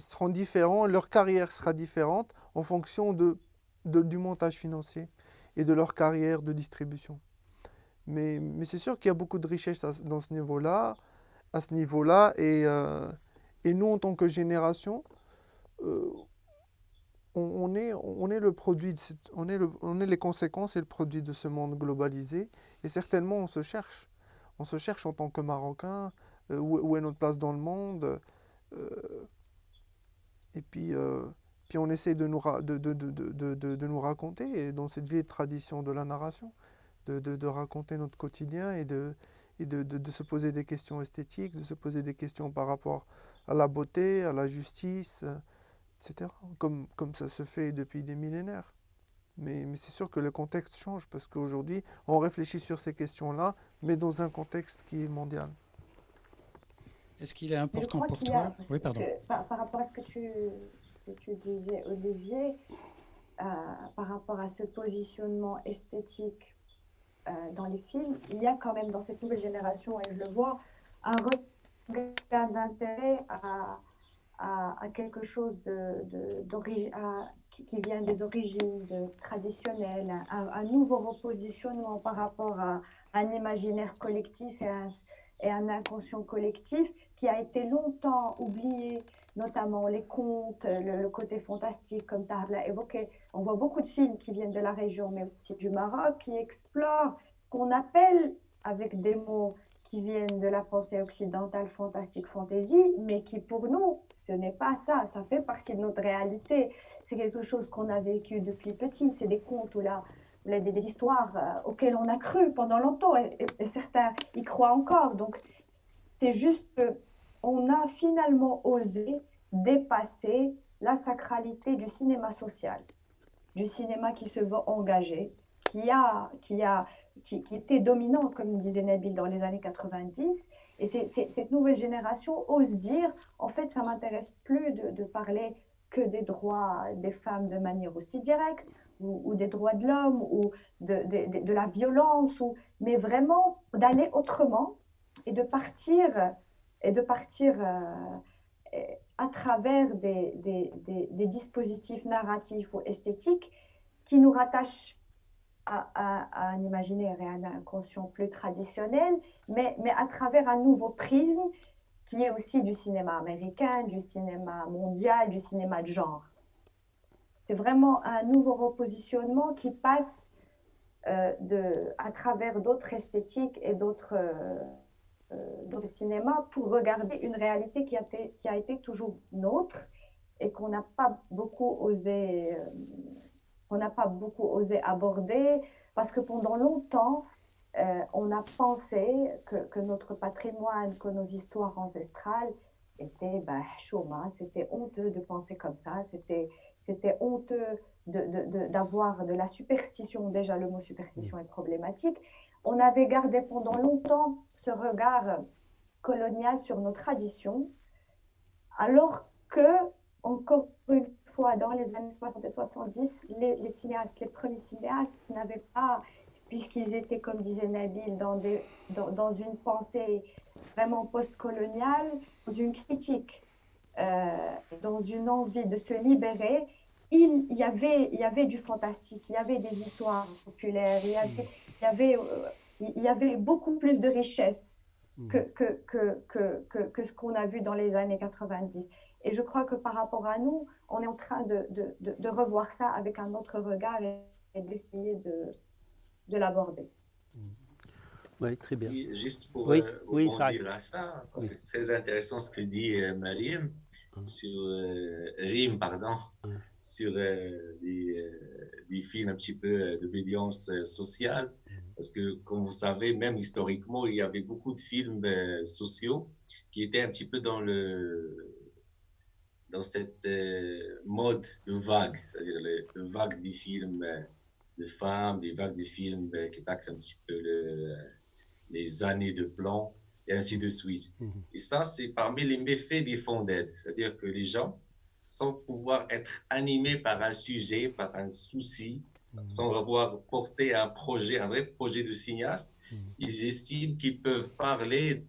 seront différents, leur carrière sera différente en fonction du montage financier et de leur carrière de distribution. Mais c'est sûr qu'il y a beaucoup de richesse à ce niveau-là, et nous, en tant que génération, on est le produit, on est les conséquences et le produit de ce monde globalisé, et certainement on se cherche. On se cherche en tant que Marocain, où est notre place dans le monde, et puis on essaie de nous raconter, et dans cette vieille tradition de la narration, de raconter notre quotidien et de se poser des questions esthétiques, de se poser des questions par rapport à la beauté, à la justice, etc. Comme ça se fait depuis des millénaires. Mais c'est sûr que le contexte change, parce qu'aujourd'hui, on réfléchit sur ces questions-là, mais dans un contexte qui est mondial. Est-ce qu'il est important pour toi? Oui, pardon. Par rapport à ce que tu disais, Olivier, par rapport à ce positionnement esthétique dans les films, il y a quand même dans cette nouvelle génération, et je le vois, un regard d'intérêt à quelque chose qui vient des origines traditionnelles, un nouveau repositionnement par rapport à un imaginaire collectif et un inconscient collectif qui a été longtemps oublié, notamment les contes, le côté fantastique, comme tu as évoqué. On voit beaucoup de films qui viennent de la région, mais aussi du Maroc, qui explorent ce qu'on appelle, avec des mots qui viennent de la pensée occidentale fantastique fantasy, mais qui pour nous, ce n'est pas ça, ça fait partie de notre réalité. C'est quelque chose qu'on a vécu depuis petit, c'est des contes ou des histoires auxquelles on a cru pendant longtemps et certains y croient encore. Donc c'est juste qu'on a finalement osé dépasser la sacralité du cinéma social, du cinéma qui se veut engagé, qui était dominant, comme disait Nabil, dans les années 90. Et cette nouvelle génération ose dire, en fait, ça ne m'intéresse plus de parler que des droits des femmes de manière aussi directe, ou des droits de l'homme, ou de la violence, mais vraiment d'aller autrement et de partir à travers des dispositifs narratifs ou esthétiques qui nous rattachent à un imaginaire et à un inconscient plus traditionnel, mais à travers un nouveau prisme qui est aussi du cinéma américain, du cinéma mondial, du cinéma de genre. C'est vraiment un nouveau repositionnement qui passe à travers d'autres esthétiques et d'autres cinémas pour regarder une réalité qui a été toujours nôtre et qu'on n'a pas beaucoup osé aborder parce que pendant longtemps, on a pensé que notre patrimoine, que nos histoires ancestrales étaient chouma, c'était honteux de penser comme ça, c'était honteux d'avoir de la superstition. Déjà, le mot superstition est problématique. On avait gardé pendant longtemps ce regard colonial sur nos traditions, alors que, encore une fois, dans les années 60 et 70, les cinéastes, les premiers cinéastes n'avaient pas, puisqu'ils étaient, comme disait Nabil, dans une pensée vraiment post-coloniale, dans une critique, dans une envie de se libérer, il y avait du fantastique, il y avait des histoires populaires, il y avait beaucoup plus de richesse que ce qu'on a vu dans les années 90. Et je crois que par rapport à nous, on est en train de revoir ça avec un autre regard et d'essayer de l'aborder. Oui, très bien. Et juste pour oui, rebondir à ça, parce que c'est très intéressant ce que dit Mariam sur sur des films un petit peu d'obédience sociale, parce que comme vous savez, même historiquement, il y avait beaucoup de films sociaux qui étaient un petit peu dans cette mode de vague, c'est-à-dire le vague des films de femmes, des vagues des films qui taxent un petit peu les années de plan, et ainsi de suite. Et ça, c'est parmi les méfaits des fonds d'aide. C'est-à-dire que les gens, sans pouvoir être animés par un sujet, par un souci, sans avoir porté un projet, un vrai projet de cinéaste, ils estiment qu'ils peuvent parler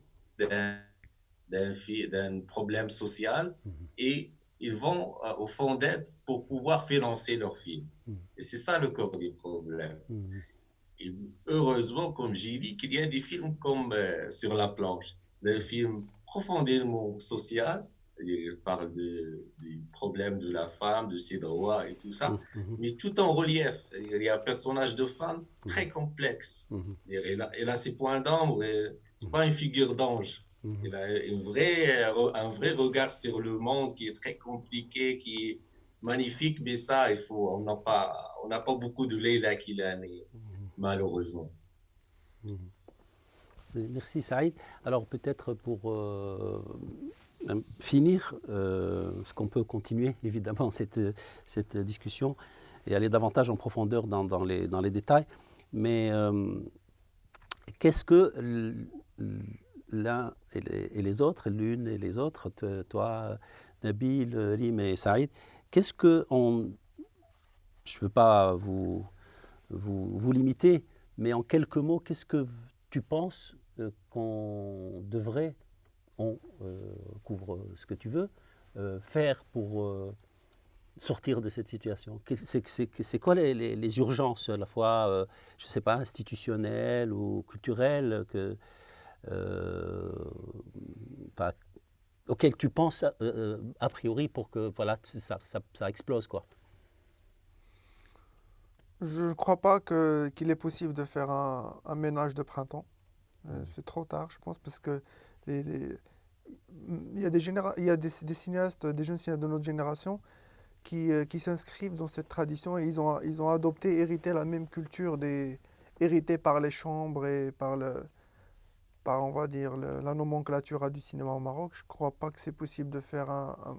d'un problème social et ils vont au fonds d'aide pour pouvoir financer leur film. Et c'est ça le corps des problèmes. Et heureusement, comme j'ai dit, qu'il y a des films comme Sur la planche, des films profondément sociaux. Il parle du problème de la femme, de ses droits et tout ça, mais tout en relief. Il y a un personnage de femme très complexe. Elle a ses points d'ombre, c'est pas une figure d'ange. Il a un vrai regard sur le monde qui est très compliqué, qui est magnifique, mais ça, on n'a pas beaucoup de Leila Kilani, malheureusement. Merci Saïd. Alors peut-être pour finir, parce qu'on peut continuer évidemment cette discussion et aller davantage en profondeur dans les détails, mais qu'est-ce que l'un et les autres, l'une et les autres, toi, Nabil, Rim et Saïd, qu'est-ce que je ne veux pas vous limiter, mais en quelques mots, qu'est-ce que tu penses qu'on devrait, couvre ce que tu veux, faire pour sortir de cette situation? C'est quoi les urgences, à la fois, je ne sais pas, institutionnelles ou culturelles, auxquelles tu penses a priori pour que voilà, ça explose, quoi? Je ne crois pas qu'il est possible de faire un ménage de printemps. C'est trop tard, je pense, parce que les- il y a des cinéastes, des jeunes cinéastes de notre génération qui s'inscrivent dans cette tradition et ils ont adopté, hérité la même culture héritée par les chambres et par, on va dire, la nomenclature du cinéma au Maroc. Je ne crois pas que c'est possible de faire un-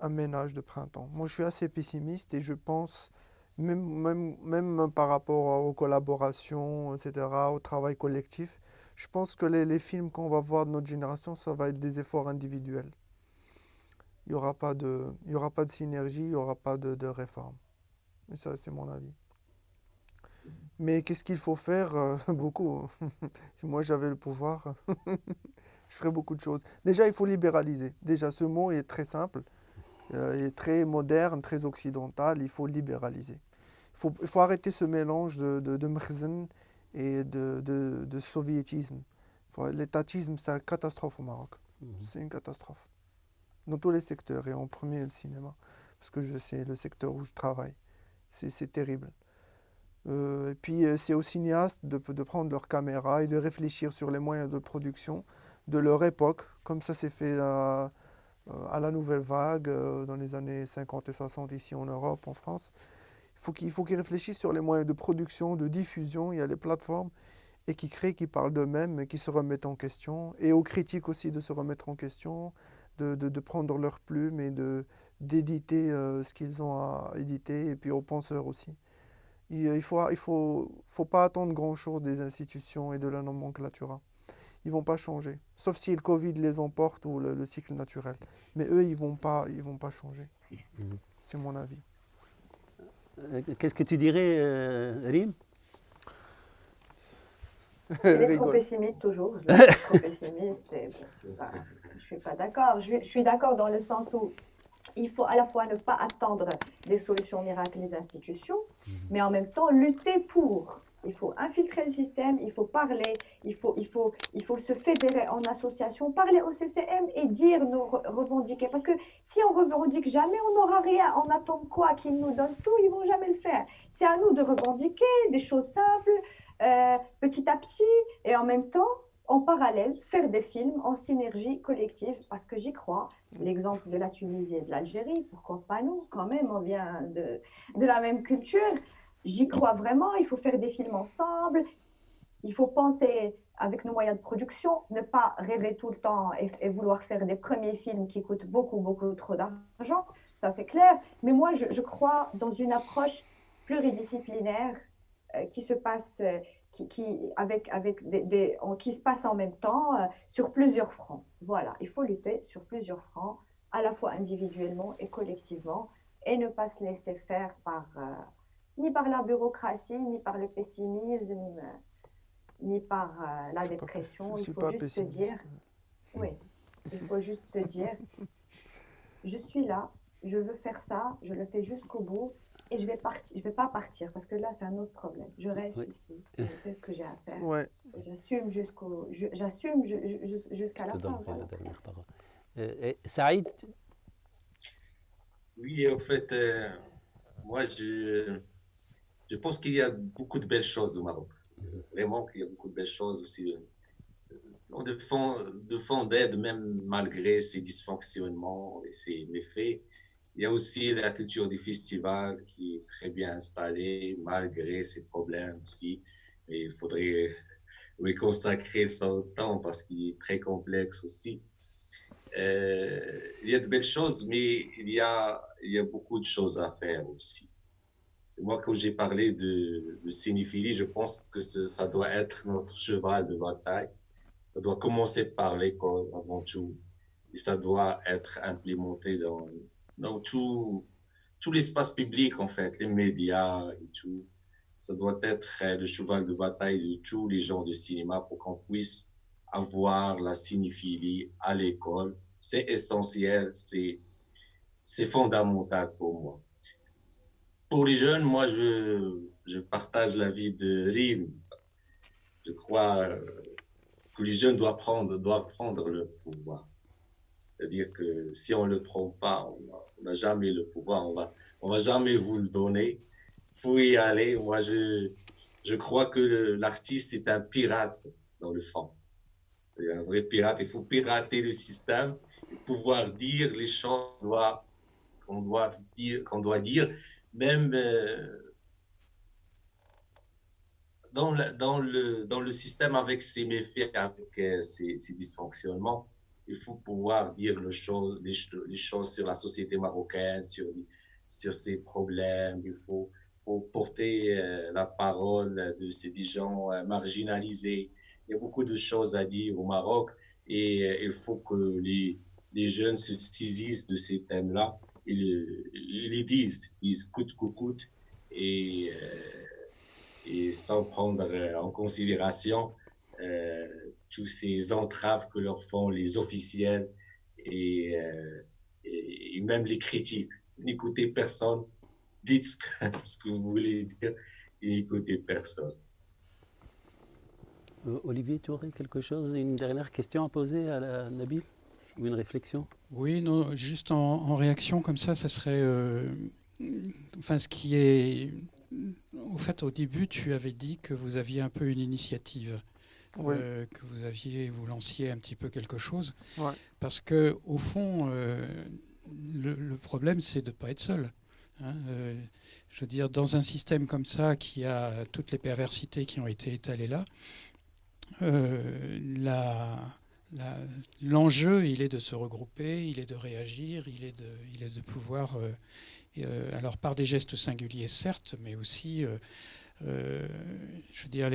un ménage de printemps. Moi, je suis assez pessimiste et je pense, même par rapport aux collaborations, etc., au travail collectif, je pense que les films qu'on va voir de notre génération, ça va être des efforts individuels. Il y aura pas de synergie, il n'y aura pas de réforme. Et ça, c'est mon avis. Mais qu'est-ce qu'il faut faire? Beaucoup. Si moi j'avais le pouvoir, je ferais beaucoup de choses. Déjà, il faut libéraliser. Déjà, ce mot est très simple, il est très moderne, très occidental. Il faut libéraliser. Il faut arrêter ce mélange de mkhzen et de soviétisme. L'étatisme, c'est une catastrophe au Maroc. C'est une catastrophe. Dans tous les secteurs, et en premier le cinéma. Parce que c'est le secteur où je travaille. C'est terrible. Et puis c'est aux cinéastes de prendre leur caméra et de réfléchir sur les moyens de production de leur époque, comme ça s'est fait à la nouvelle vague dans les années 50 et 60 ici en Europe, en France. Il faut qu'ils réfléchissent sur les moyens de production, de diffusion. Il y a les plateformes et qui créent, qui parlent d'eux-mêmes et qui se remettent en question. Et aux critiques aussi de se remettre en question, de prendre leur plume et d'éditer ce qu'ils ont à éditer, et puis aux penseurs aussi. Faut pas attendre grand-chose des institutions et de la nomenclature. Ils vont pas changer, sauf si le Covid les emporte ou le cycle naturel. Mais eux, ils vont pas changer. C'est mon avis. Qu'est-ce que tu dirais, Rim? Il est trop Rigole. pessimiste toujours. Je le trouve trop pessimiste. Et bon, bah, je suis pas d'accord. Je suis d'accord dans le sens où il faut à la fois ne pas attendre des solutions miracles des institutions, mais en même temps lutter pour. Il faut infiltrer le système, il faut parler, il faut se fédérer en association, parler au CCM et dire nos revendiquer. Parce que si on revendique jamais, on n'aura rien. On attend quoi? Qu'ils nous donnent tout, ils vont jamais le faire. C'est à nous de revendiquer des choses simples, petit à petit, et en même temps, en parallèle, faire des films en synergie collective, parce que j'y crois. L'exemple de la Tunisie et de l'Algérie, pourquoi pas nous? Quand même, on vient de la même culture. J'y crois vraiment, il faut faire des films ensemble, il faut penser avec nos moyens de production, ne pas rêver tout le temps et vouloir faire des premiers films qui coûtent beaucoup, beaucoup trop d'argent, ça c'est clair. Mais moi, je crois dans une approche pluridisciplinaire qui se passe, qui se passe en même temps sur plusieurs fronts. Voilà, il faut lutter sur plusieurs fronts, à la fois individuellement et collectivement, et ne pas se laisser faire ni par la bureaucratie, ni par le pessimisme, ni par la dépression. Je Il suis faut pas juste se dire, pessimiste. oui, il faut juste se dire, je suis là, je veux faire ça, je le fais jusqu'au bout et je vais pas partir parce que là c'est un autre problème. Je reste Oui. ici, je fais ce que j'ai à faire. Ouais. Et j'assume jusqu'à Je la te fin. donnerai Voilà. la dernière parole. Saïd, Oui, en fait, moi, je pense qu'il y a beaucoup de belles choses au Maroc. Vraiment qu'il y a beaucoup de belles choses aussi. On de fond d'aide, même malgré ses dysfonctionnements et ses méfaits. Il y a aussi la culture du festival qui est très bien installée, malgré ses problèmes aussi. Et il faudrait lui consacrer son temps parce qu'il est très complexe aussi. Il y a de belles choses, mais il y a beaucoup de choses à faire aussi. Moi, quand j'ai parlé de cinéphilie, je pense que ça doit être notre cheval de bataille. Ça doit commencer par l'école avant tout. Et ça doit être implémenté dans tout l'espace public, en fait, les médias et tout. Ça doit être le cheval de bataille de tous les gens de cinéma pour qu'on puisse avoir la cinéphilie à l'école. C'est essentiel, c'est fondamental pour moi. Pour les jeunes, moi, je partage l'avis de Rim. Je crois que les jeunes doivent prendre le pouvoir. C'est-à-dire que si on ne le prend pas, on n'a jamais le pouvoir, on va jamais vous le donner. Il faut y aller. Moi, Je crois que l'artiste est un pirate dans le fond. C'est un vrai pirate. Il faut pirater le système et pouvoir dire les choses qu'on doit dire, même dans le système avec ses méfaits, avec ses dysfonctionnements. Il faut pouvoir dire les choses sur la société marocaine, sur ses problèmes. Il faut porter la parole de ces gens marginalisés. Il y a beaucoup de choses à dire au Maroc et il faut que les jeunes se saisissent de ces thèmes-là. Ils les disent coûte que coûte et sans prendre en considération euh, tous ces entraves que leur font les officiels et même les critiques. N'écoutez personne, dites ce que vous voulez dire et n'écoutez personne. Olivier, tu aurais quelque chose, une dernière question à poser à Nabil ou une réflexion? Oui, non, juste en réaction comme ça serait... enfin, ce qui est... Au fait, au début, tu avais dit que vous aviez un peu une initiative, Oui, que vous lanciez un petit peu quelque chose, ouais, parce que au fond, le problème, c'est de ne pas être seul. Hein. Je veux dire, dans un système comme ça, qui a toutes les perversités qui ont été étalées là, l'enjeu, il est de se regrouper, il est de réagir, il est de pouvoir... alors par des gestes singuliers certes, mais aussi, je veux dire,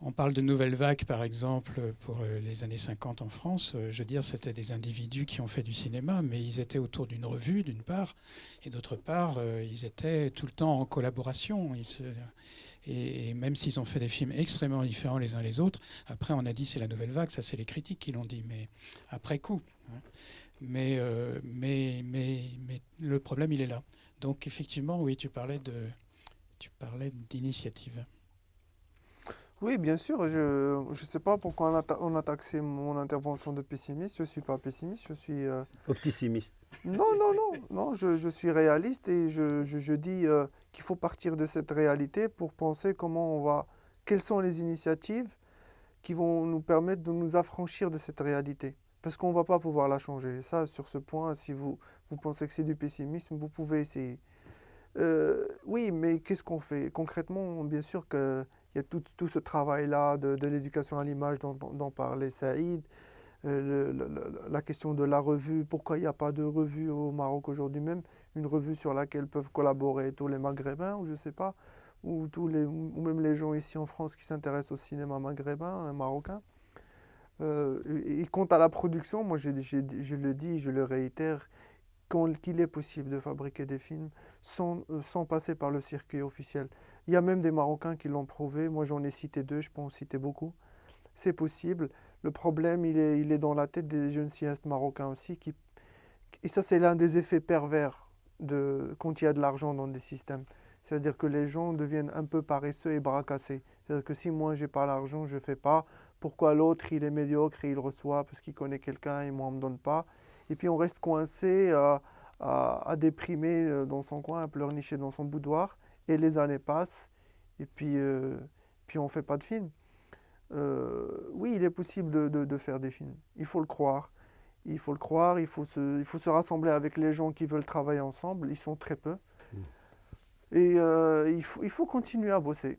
on parle de nouvelles vagues par exemple pour les années 50 en France. Je veux dire, c'était des individus qui ont fait du cinéma, mais ils étaient autour d'une revue d'une part, et d'autre part, ils étaient tout le temps en collaboration. Et même s'ils ont fait des films extrêmement différents les uns les autres, après on a dit c'est la nouvelle vague, ça c'est les critiques qui l'ont dit, mais après coup. Hein. Mais le problème, il est là. Donc, effectivement, oui, tu parlais d'initiative. oui, bien sûr. Je ne sais pas pourquoi on a taxé mon intervention de pessimiste. Je ne suis pas pessimiste, je suis... Optimiste. Non, non, non, non, je suis réaliste et je dis qu'il faut partir de cette réalité pour penser quelles sont les initiatives qui vont nous permettre de nous affranchir de cette réalité. Parce qu'on ne va pas pouvoir la changer. Et ça, sur ce point, si vous pensez que c'est du pessimisme, vous pouvez essayer. Oui, mais qu'est-ce qu'on fait? Concrètement, bien sûr qu'il y a tout ce travail-là de l'éducation à l'image dont parlait Saïd, la question de la revue, pourquoi il n'y a pas de revue au Maroc aujourd'hui même, une revue sur laquelle peuvent collaborer tous les Maghrébins, ou je ne sais pas, ou même les gens ici en France qui s'intéressent au cinéma maghrébin, marocain. Et quant à la production, moi je le dis, je le réitère, qu'il est possible de fabriquer des films sans passer par le circuit officiel. Il y a même des Marocains qui l'ont prouvé, moi j'en ai cité deux, je peux en citer beaucoup. C'est possible. Le problème, il est dans la tête des jeunes cinéastes marocains aussi. Et ça, c'est l'un des effets pervers quand il y a de l'argent dans des systèmes. C'est-à-dire que les gens deviennent un peu paresseux et bras cassés. C'est-à-dire que si moi, j'ai pas l'argent, je fais pas. Pourquoi l'autre, il est médiocre et il reçoit parce qu'il connaît quelqu'un et moi, on me donne pas. Et puis, on reste coincé à déprimer dans son coin, à pleurnicher dans son boudoir. Et les années passent. Et puis on fait pas de film. Oui, il est possible de faire des films. Il faut le croire. Il faut le croire, il faut se rassembler avec les gens qui veulent travailler ensemble. Ils sont très peu. Et il faut continuer à bosser.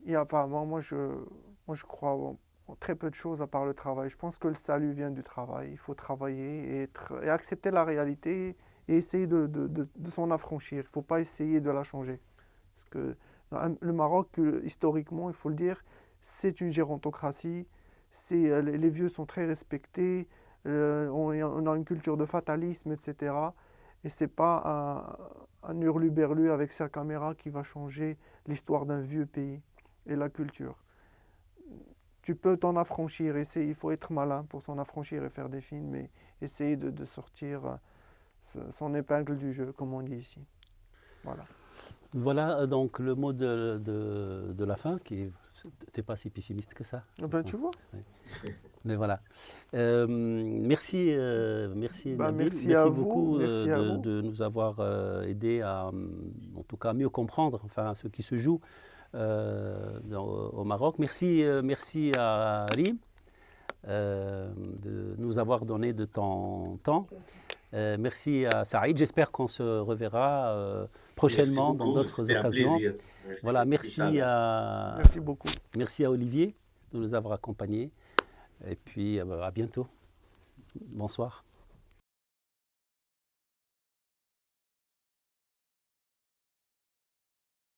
Moi, je crois en très peu de choses à part le travail. Je pense que le salut vient du travail. Il faut travailler et accepter la réalité et essayer de s'en affranchir. Il ne faut pas essayer de la changer. Parce que le Maroc, historiquement, il faut le dire, c'est une gérontocratie. Les vieux sont très respectés. On a une culture de fatalisme, etc. Et c'est pas un hurluberlu avec sa caméra qui va changer l'histoire d'un vieux pays et la culture. Tu peux t'en affranchir, il faut être malin pour s'en affranchir et faire des films, et essayer de sortir son épingle du jeu, comme on dit ici. Voilà. Voilà donc le mot de la fin qui n'était pas si pessimiste que ça. Ben, tu vois. Mais voilà. Merci Nabil. Merci à vous, beaucoup merci à vous. de nous avoir aidé à, en tout cas, mieux comprendre ce qui se joue au Maroc. Merci à Rim de nous avoir donné de ton temps. Merci à Saïd. J'espère qu'on se reverra prochainement dans d'autres occasions. Merci. Voilà, Merci beaucoup. Merci à Olivier de nous avoir accompagnés. Et puis à bientôt. Bonsoir.